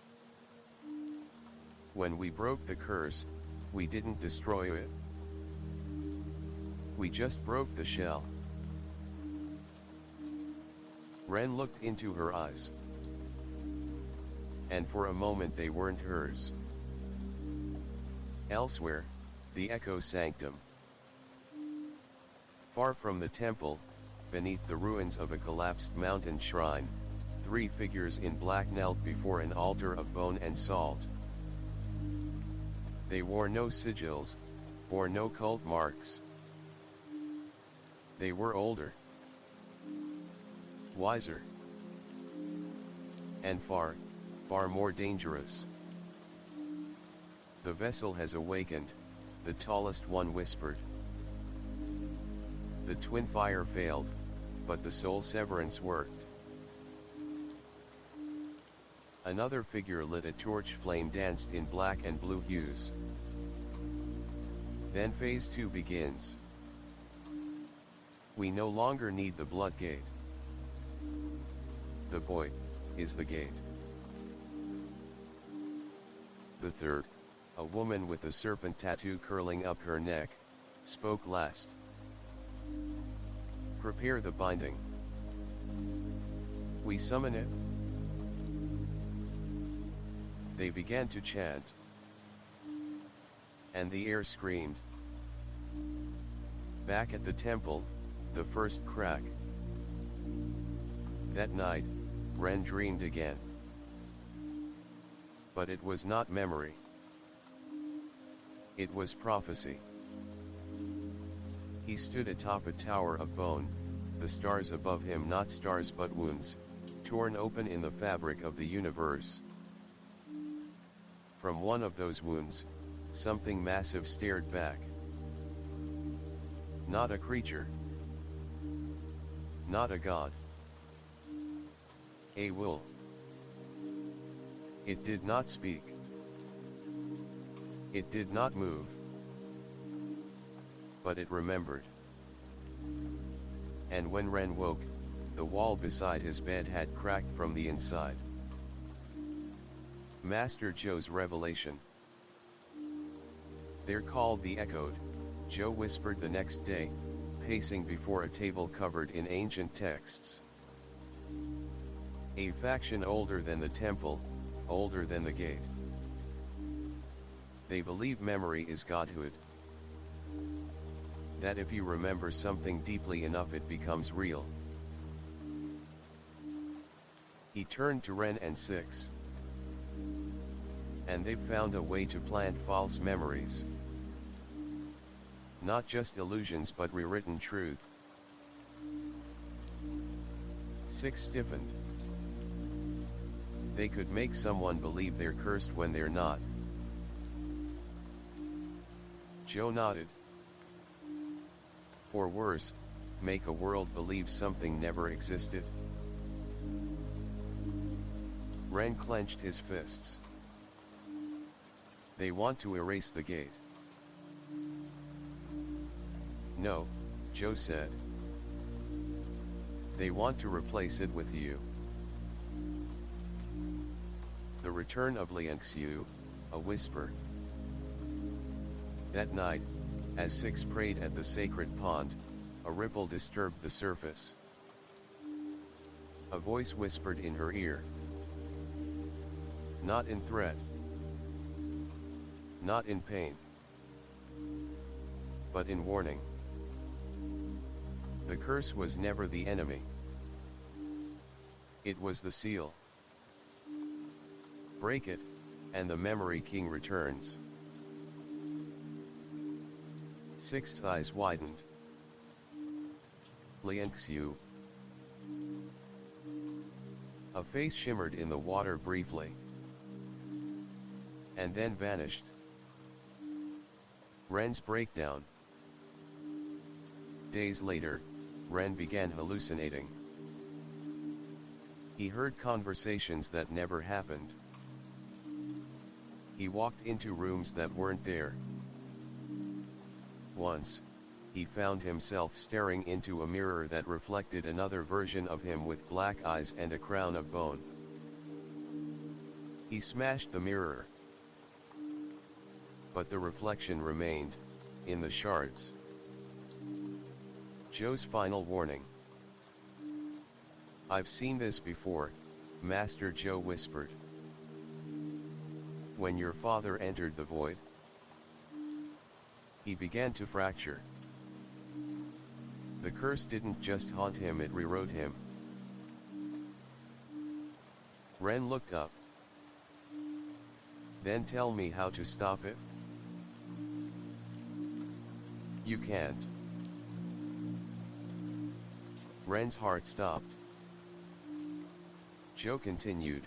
When we broke the curse, we didn't destroy it. We just broke the shell." Ren looked into her eyes. And for a moment they weren't hers. Elsewhere, the echo sanctum. Far from the temple, beneath the ruins of a collapsed mountain shrine, 3 figures in black knelt before an altar of bone and salt. They wore no sigils, bore no cult marks. They were older, wiser, and far, far more dangerous. "The vessel has awakened," the tallest one whispered. The twin fire failed, but the soul severance worked. Another figure lit a torch, flame danced in black and blue hues. "Then phase 2 begins. We no longer need the blood gate. The boy is the gate." The third, a woman with a serpent tattoo curling up her neck, spoke last. "Prepare the binding. We summon it." They began to chant. And the air screamed. Back at the temple, the first crack. That night, Ren dreamed again. But it was not memory. It was prophecy. He stood atop a tower of bone, the stars above him not stars but wounds, torn open in the fabric of the universe. From one of those wounds, something massive stared back. Not a creature. Not a god. A will. It did not speak. It did not move. But it remembered. And when Ren woke, the wall beside his bed had cracked from the inside. Master Zhou's revelation. "They're called the Echoed," Zhou whispered the next day, pacing before a table covered in ancient texts. "A faction older than the temple, older than the gate. They believe memory is godhood. That if you remember something deeply enough it becomes real." He turned to Ren and 6. "And they've found a way to plant false memories. Not just illusions but rewritten truth. 6 stiffened. They could make someone believe they're cursed when they're not. Joe nodded. Or worse, make a world believe something never existed. Ren clenched his fists. They want to erase the gate. No, Joe said. They want to replace it with you. The return of Liangxiu, a whisper. That night, as 6 prayed at the sacred pond, a ripple disturbed the surface. A voice whispered in her ear. Not in threat. Not in pain. But in warning. The curse was never the enemy. It was the seal. Break it, and the Memory King returns. 6's eyes widened. Liangxiu. A face shimmered in the water briefly, and then vanished. Ren's breakdown. Days later, Ren began hallucinating. He heard conversations that never happened. He walked into rooms that weren't there. Once, he found himself staring into a mirror that reflected another version of him with black eyes and a crown of bone. He smashed the mirror. But the reflection remained, in the shards. Joe's final warning. I've seen this before, Master Joe whispered. When your father entered the void, he began to fracture. The curse didn't just haunt him, it rewrote him. Ren looked up. Then tell me how to stop it? You can't. Ren's heart stopped. Joe continued,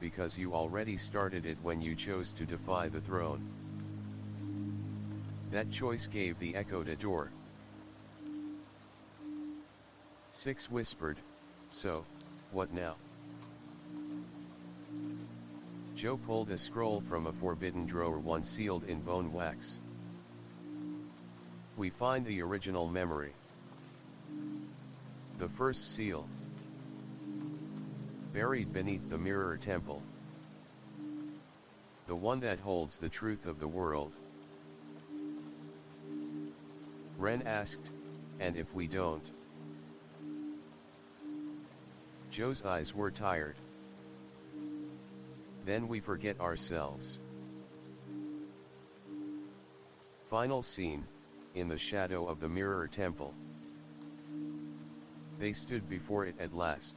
because you already started it when you chose to defy the throne. That choice gave the echoed a door. 6 whispered, so, what now? Joe pulled a scroll from a forbidden drawer, one sealed in bone wax. We find the original memory. The first seal. Buried beneath the mirror temple. The one that holds the truth of the world. Ren asked, and if we don't? Joe's eyes were tired. Then we forget ourselves. Final scene, in the shadow of the mirror temple. They stood before it at last.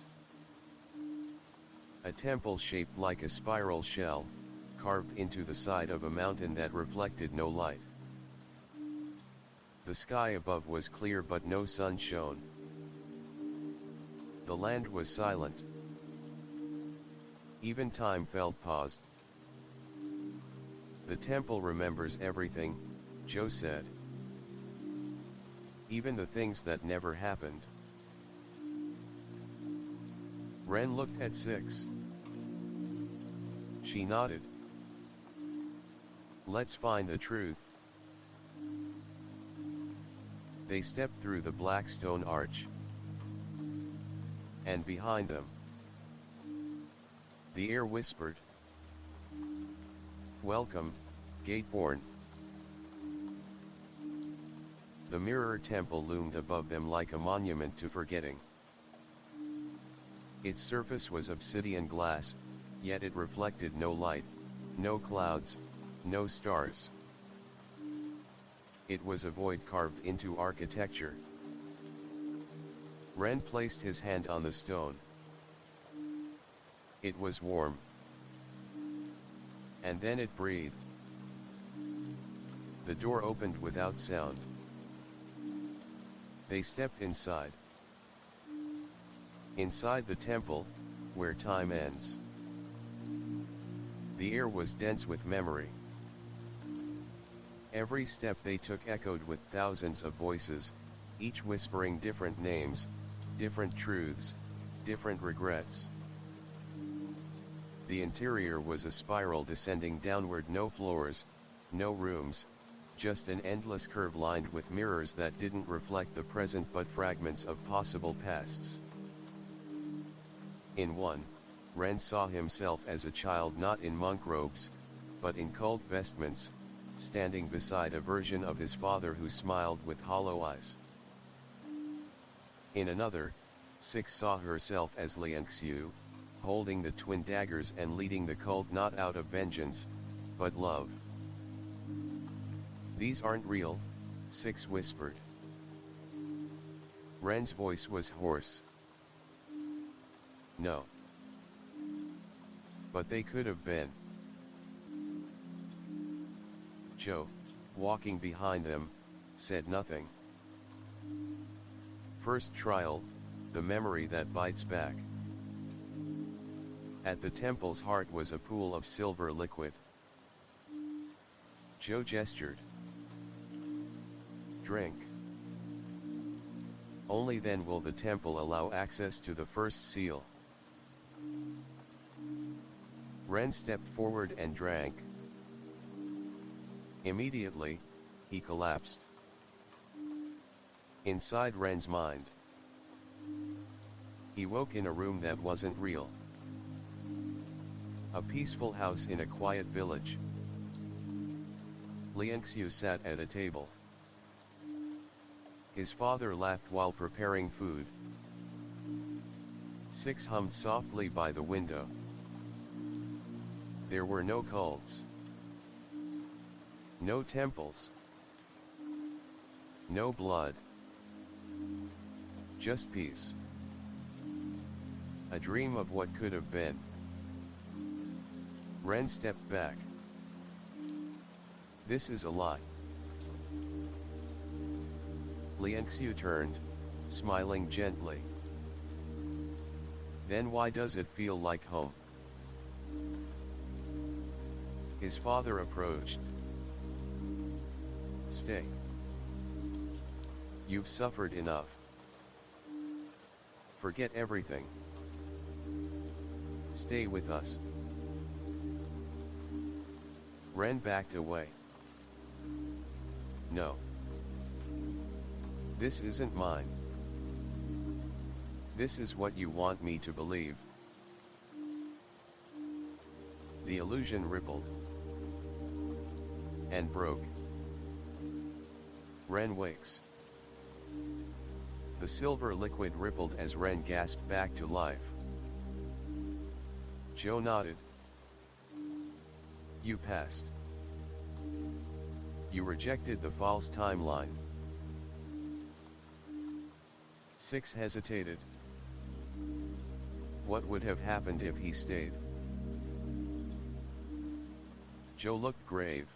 A temple shaped like a spiral shell, carved into the side of a mountain that reflected no light. The sky above was clear but no sun shone. The land was silent. Even time felt paused. The temple remembers everything, Joe said. Even the things that never happened. Ren looked at 6. She nodded. Let's find the truth. They stepped through the black stone arch. And behind them, the air whispered. Welcome, Gateborn. The mirror temple loomed above them like a monument to forgetting. Its surface was obsidian glass, yet it reflected no light, no clouds, no stars. It was a void carved into architecture. Ren placed his hand on the stone. It was warm. And then it breathed. The door opened without sound. They stepped inside. Inside the temple, where time ends. The air was dense with memory. Every step they took echoed with thousands of voices, each whispering different names, different truths, different regrets. The interior was a spiral descending downward, no floors, no rooms, just an endless curve lined with mirrors that didn't reflect the present but fragments of possible pasts. In one, Ren saw himself as a child not in monk robes, but in cult vestments, standing beside a version of his father who smiled with hollow eyes. In another, Six saw herself as Liangxiu, holding the twin daggers and leading the cult not out of vengeance, but love. "These aren't real," Six whispered. Ren's voice was hoarse. "No. But they could have been." Joe, walking behind them, said nothing. First trial, the memory that bites back. At the temple's heart was a pool of silver liquid. Joe gestured. "Drink. Only then will the temple allow access to the first seal." Ren stepped forward and drank. Immediately, he collapsed. Inside Ren's mind, he woke in a room that wasn't real. A peaceful house in a quiet village. Liangxiu sat at a table. His father laughed while preparing food. Six hummed softly by the window. There were no cults. No temples. No blood. Just peace. A dream of what could have been. Ren stepped back. "This is a lie." Liangxiu turned, smiling gently. "Then why does it feel like home?" His father approached. "Stay. You've suffered enough. Forget everything. Stay with us." Ren backed away. "No. This isn't mine. This is what you want me to believe." The illusion rippled. And broke. Ren wakes. The silver liquid rippled as Ren gasped back to life. Joe nodded. "You passed. You rejected the false timeline." Six hesitated. What would have happened if he stayed? Joe looked grave.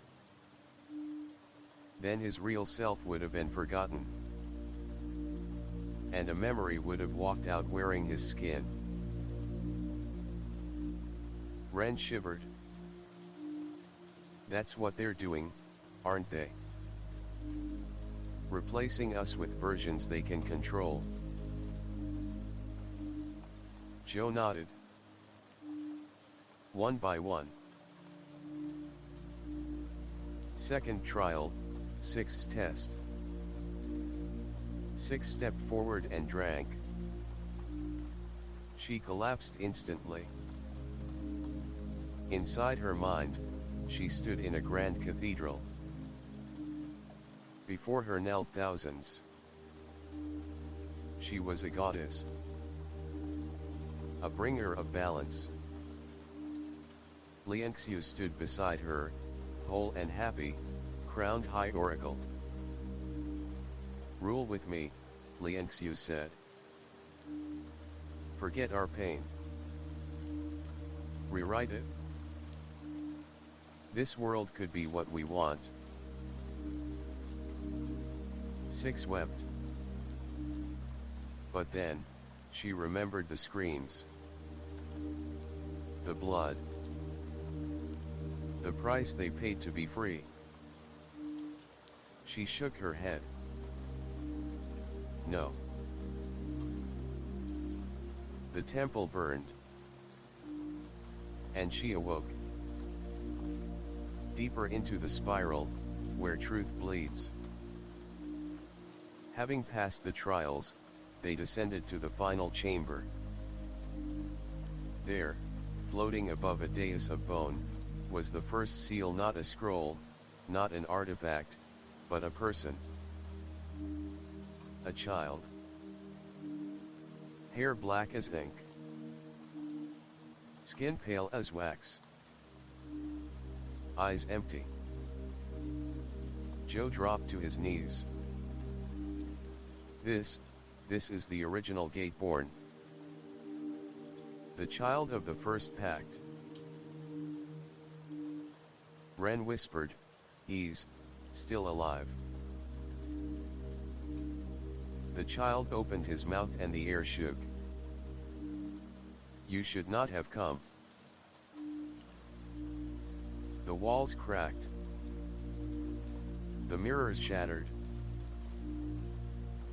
Then his real self would have been forgotten. And a memory would have walked out wearing his skin. Ren shivered. "That's what they're doing, aren't they? Replacing us with versions they can control." Joe nodded. "One by one." Second trial, Sixth test. Six stepped forward and drank. She collapsed instantly. Inside her mind, she stood in a grand cathedral. Before her knelt thousands. She was a goddess. A bringer of balance. Liangxiu stood beside her, whole and happy, crowned high oracle. "Rule with me," Liangxiu said. "Forget our pain. Rewrite it. This world could be what we want." Six wept. But then, She remembered the screams, the blood, the price they paid to be free. She shook her head. No. The temple burned. And she awoke. Deeper into the spiral, where truth bleeds. Having passed the trials, they descended to the final chamber. There, floating above a dais of bone, was the first seal, not a scroll, not an artifact, but a person. A child. Hair black as ink. Skin pale as wax. Eyes empty. Joe dropped to his knees. This is the original Gateborn. The child of the first pact. Ren whispered, "He's still alive." The child opened his mouth and the air shook. "You should not have come." The walls cracked. The mirrors shattered.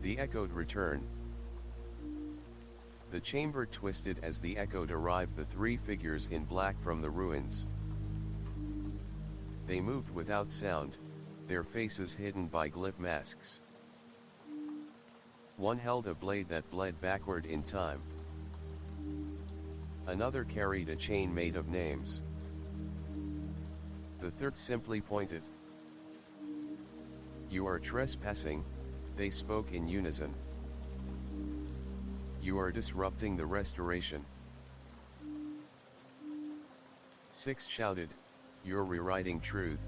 The echoed return. The chamber twisted as the echo derived the three figures in black from the ruins. They moved without sound, their faces hidden by glyph masks. One held a blade that bled backward in time. Another carried a chain made of names. The third simply pointed. "You are trespassing," they spoke in unison. "You are disrupting the restoration." Six shouted, "You're rewriting truth."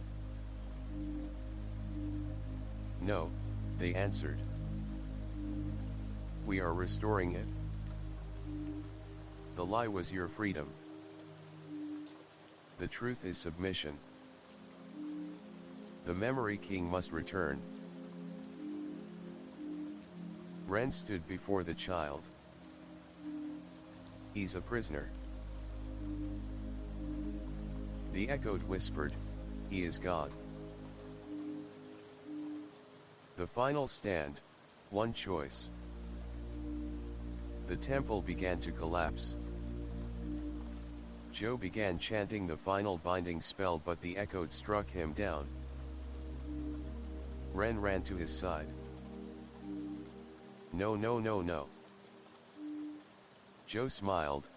"No," they answered. "We are restoring it." The lie was your freedom. The truth is submission. The memory king must return. Ren stood before the child. "He's a prisoner." The echoed whispered, "He is God." The final stand, one choice. The temple began to collapse. Joe began chanting the final binding spell, but the echoed struck him down. Ren ran to his side. "No, no, no, no." Joe smiled,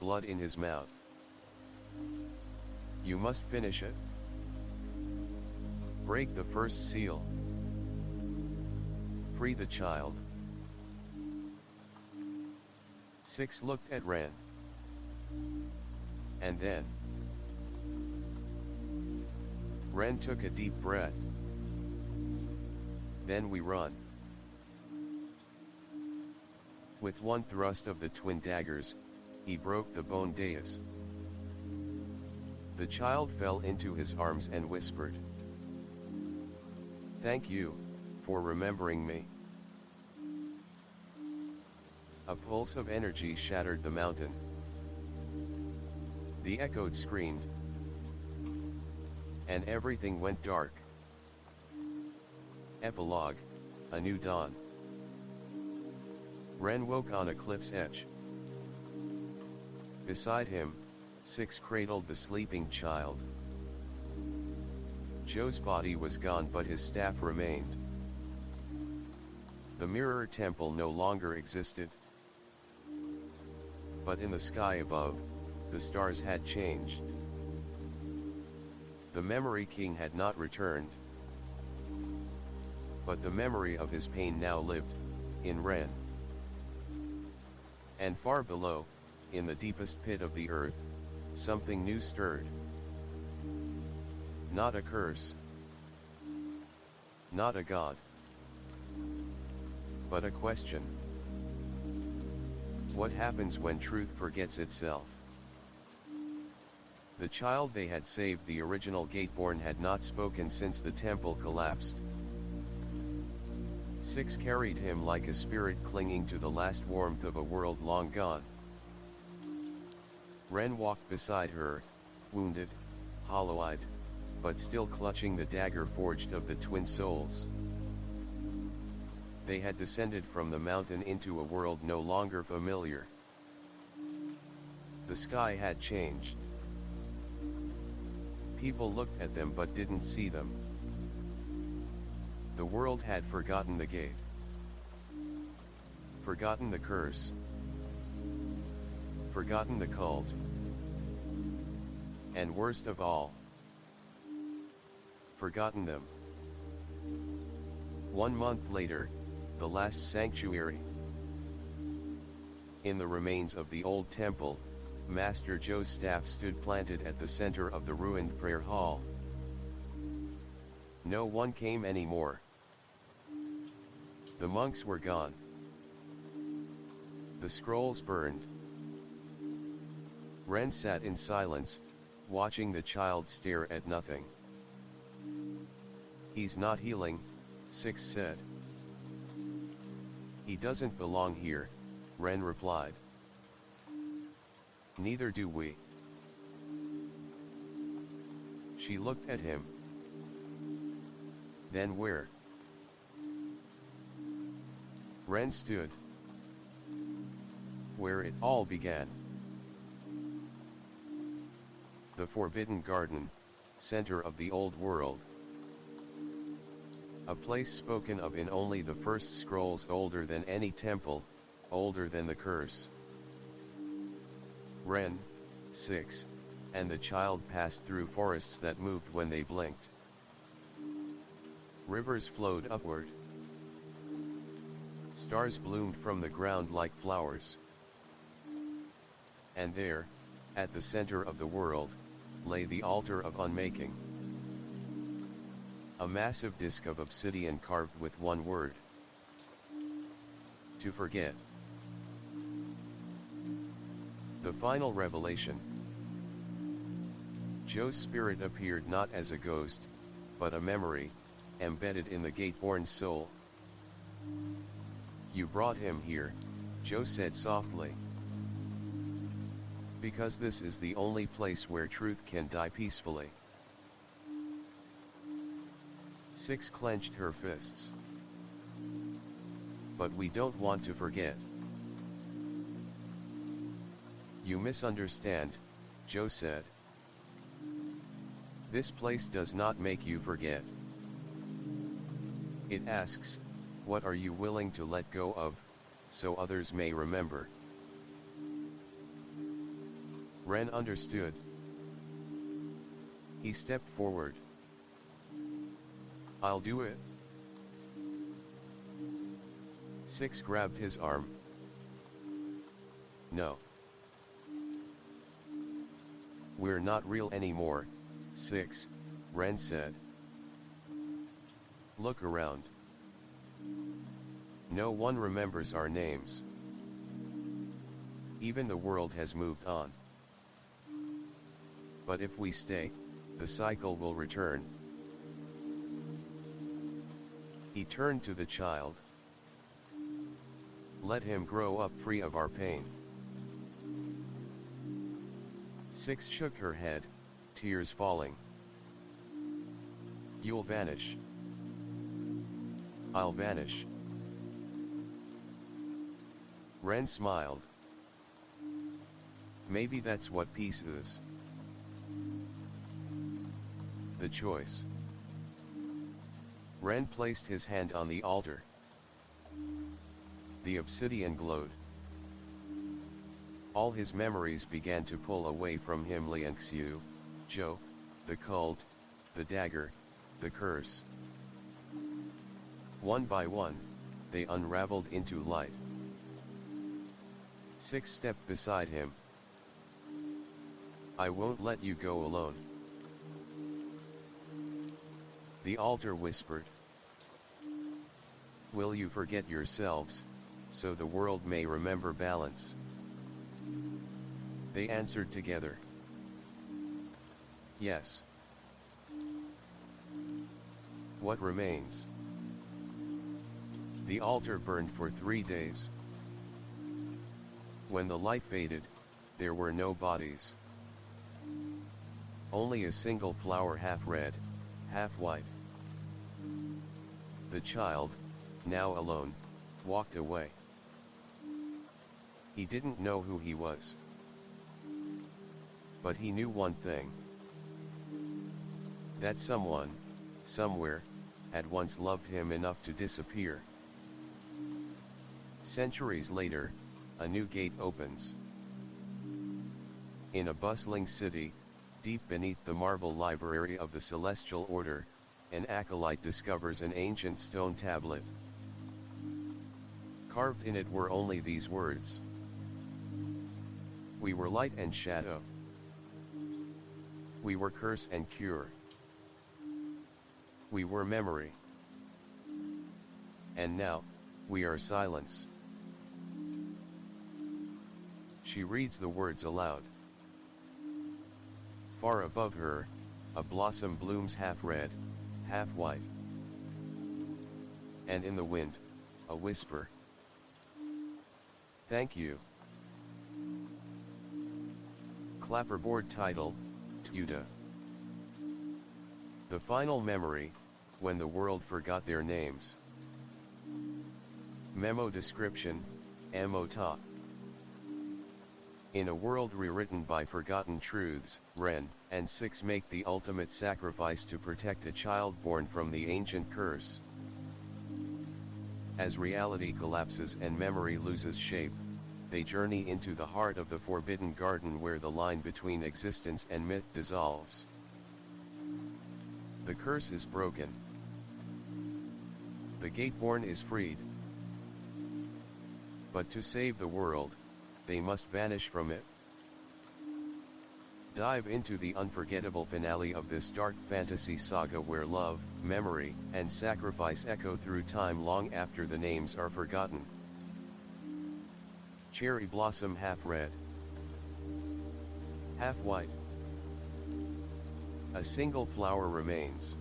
blood in his mouth. "You must finish it. Break the first seal. Free the child." Six looked at Ren. And then Ren took a deep breath. "Then we run." With one thrust of the twin daggers, he broke the bone dais. The child fell into his arms and whispered, "Thank you, for remembering me." A pulse of energy shattered the mountain. The echoed screamed. And everything went dark. Epilogue, A New Dawn. Ren woke on a cliff's edge. Beside him, Six cradled the sleeping child. Joe's body was gone, but his staff remained. The mirror temple no longer existed. But in the sky above, the stars had changed. The memory king had not returned. But the memory of his pain now lived, in Ren. And far below, in the deepest pit of the earth, something new stirred. Not a curse. Not a god. But a question. What happens when truth forgets itself? The child they had saved, the original Gateborn, had not spoken since the temple collapsed. 6 carried him like a spirit clinging to the last warmth of a world long gone. Ren walked beside her, wounded, hollow-eyed, but still clutching the dagger forged of the twin souls. They had descended from the mountain into a world no longer familiar. The sky had changed. People looked at them but didn't see them. The world had forgotten the gate. Forgotten the curse. Forgotten the cult. And worst of all, forgotten them. 1 month later, the last sanctuary. In the remains of the old temple, Master Joe's staff stood planted at the center of the ruined prayer hall. No one came anymore. The monks were gone. The scrolls burned. Ren sat in silence, watching the child stare at nothing. "He's not healing," 6 said. "He doesn't belong here," Ren replied. "Neither do we." She looked at him. "Then where?" Ren stood. "Where it all began. The Forbidden Garden, center of the old world. A place spoken of in only the first scrolls, older than any temple, older than the curse." Ren, 6, and the child passed through forests that moved when they blinked. Rivers flowed upward. Stars bloomed from the ground like flowers. And there, at the center of the world, lay the altar of unmaking. A massive disk of obsidian carved with one word: to forget. The final revelation. Joe's spirit appeared not as a ghost, but a memory, embedded in the gate-born soul. "You brought him here," Joe said softly. "Because this is the only place where truth can die peacefully." 6 clenched her fists. "But we don't want to forget." "You misunderstand," Joe said. "This place does not make you forget. It asks, what are you willing to let go of, so others may remember?" Ren understood. He stepped forward. "I'll do it." 6 grabbed his arm. "No. We're not real anymore, 6, Ren said. "Look around. No one remembers our names. Even the world has moved on. But if we stay, the cycle will return." He turned to the child. "Let him grow up free of our pain." 6 shook her head, tears falling. "You'll vanish." "I'll vanish." Ren smiled. "Maybe that's what peace is. The choice." Ren placed his hand on the altar. The obsidian glowed. All his memories began to pull away from him: Liangxiu, Joe, the cult, the dagger, the curse. One by one, they unraveled into light. 6 stepped beside him. "I won't let you go alone." The altar whispered. "Will you forget yourselves, so the world may remember balance?" They answered together. "Yes." "What remains?" The altar burned for 3 days. When the light faded, there were no bodies. Only a single flower, half red, half white. The child, now alone, walked away. He didn't know who he was. But he knew one thing. That someone, somewhere, had once loved him enough to disappear. Centuries later, a new gate opens. In a bustling city, deep beneath the marble library of the Celestial Order, an acolyte discovers an ancient stone tablet. Carved in it were only these words: "We were light and shadow. We were curse and cure. We were memory. And now, we are silence." She reads the words aloud. Far above her, a blossom blooms half red, half white. And in the wind, a whisper. "Thank you." Clapperboard title, Tuda. The final memory, when the world forgot their names. Memo description, Emota. In a world rewritten by forgotten truths, Ren and Six make the ultimate sacrifice to protect a child born from the ancient curse. As reality collapses and memory loses shape, they journey into the heart of the forbidden garden where the line between existence and myth dissolves. The curse is broken. The Gateborn is freed. But to save the world, they must vanish from it. Dive into the unforgettable finale of this dark fantasy saga where love, memory, and sacrifice echo through time long after the names are forgotten. Cherry blossom half red, half white. A single flower remains.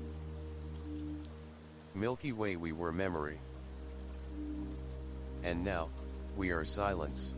Milky Way, we were memory. And now, we are silence.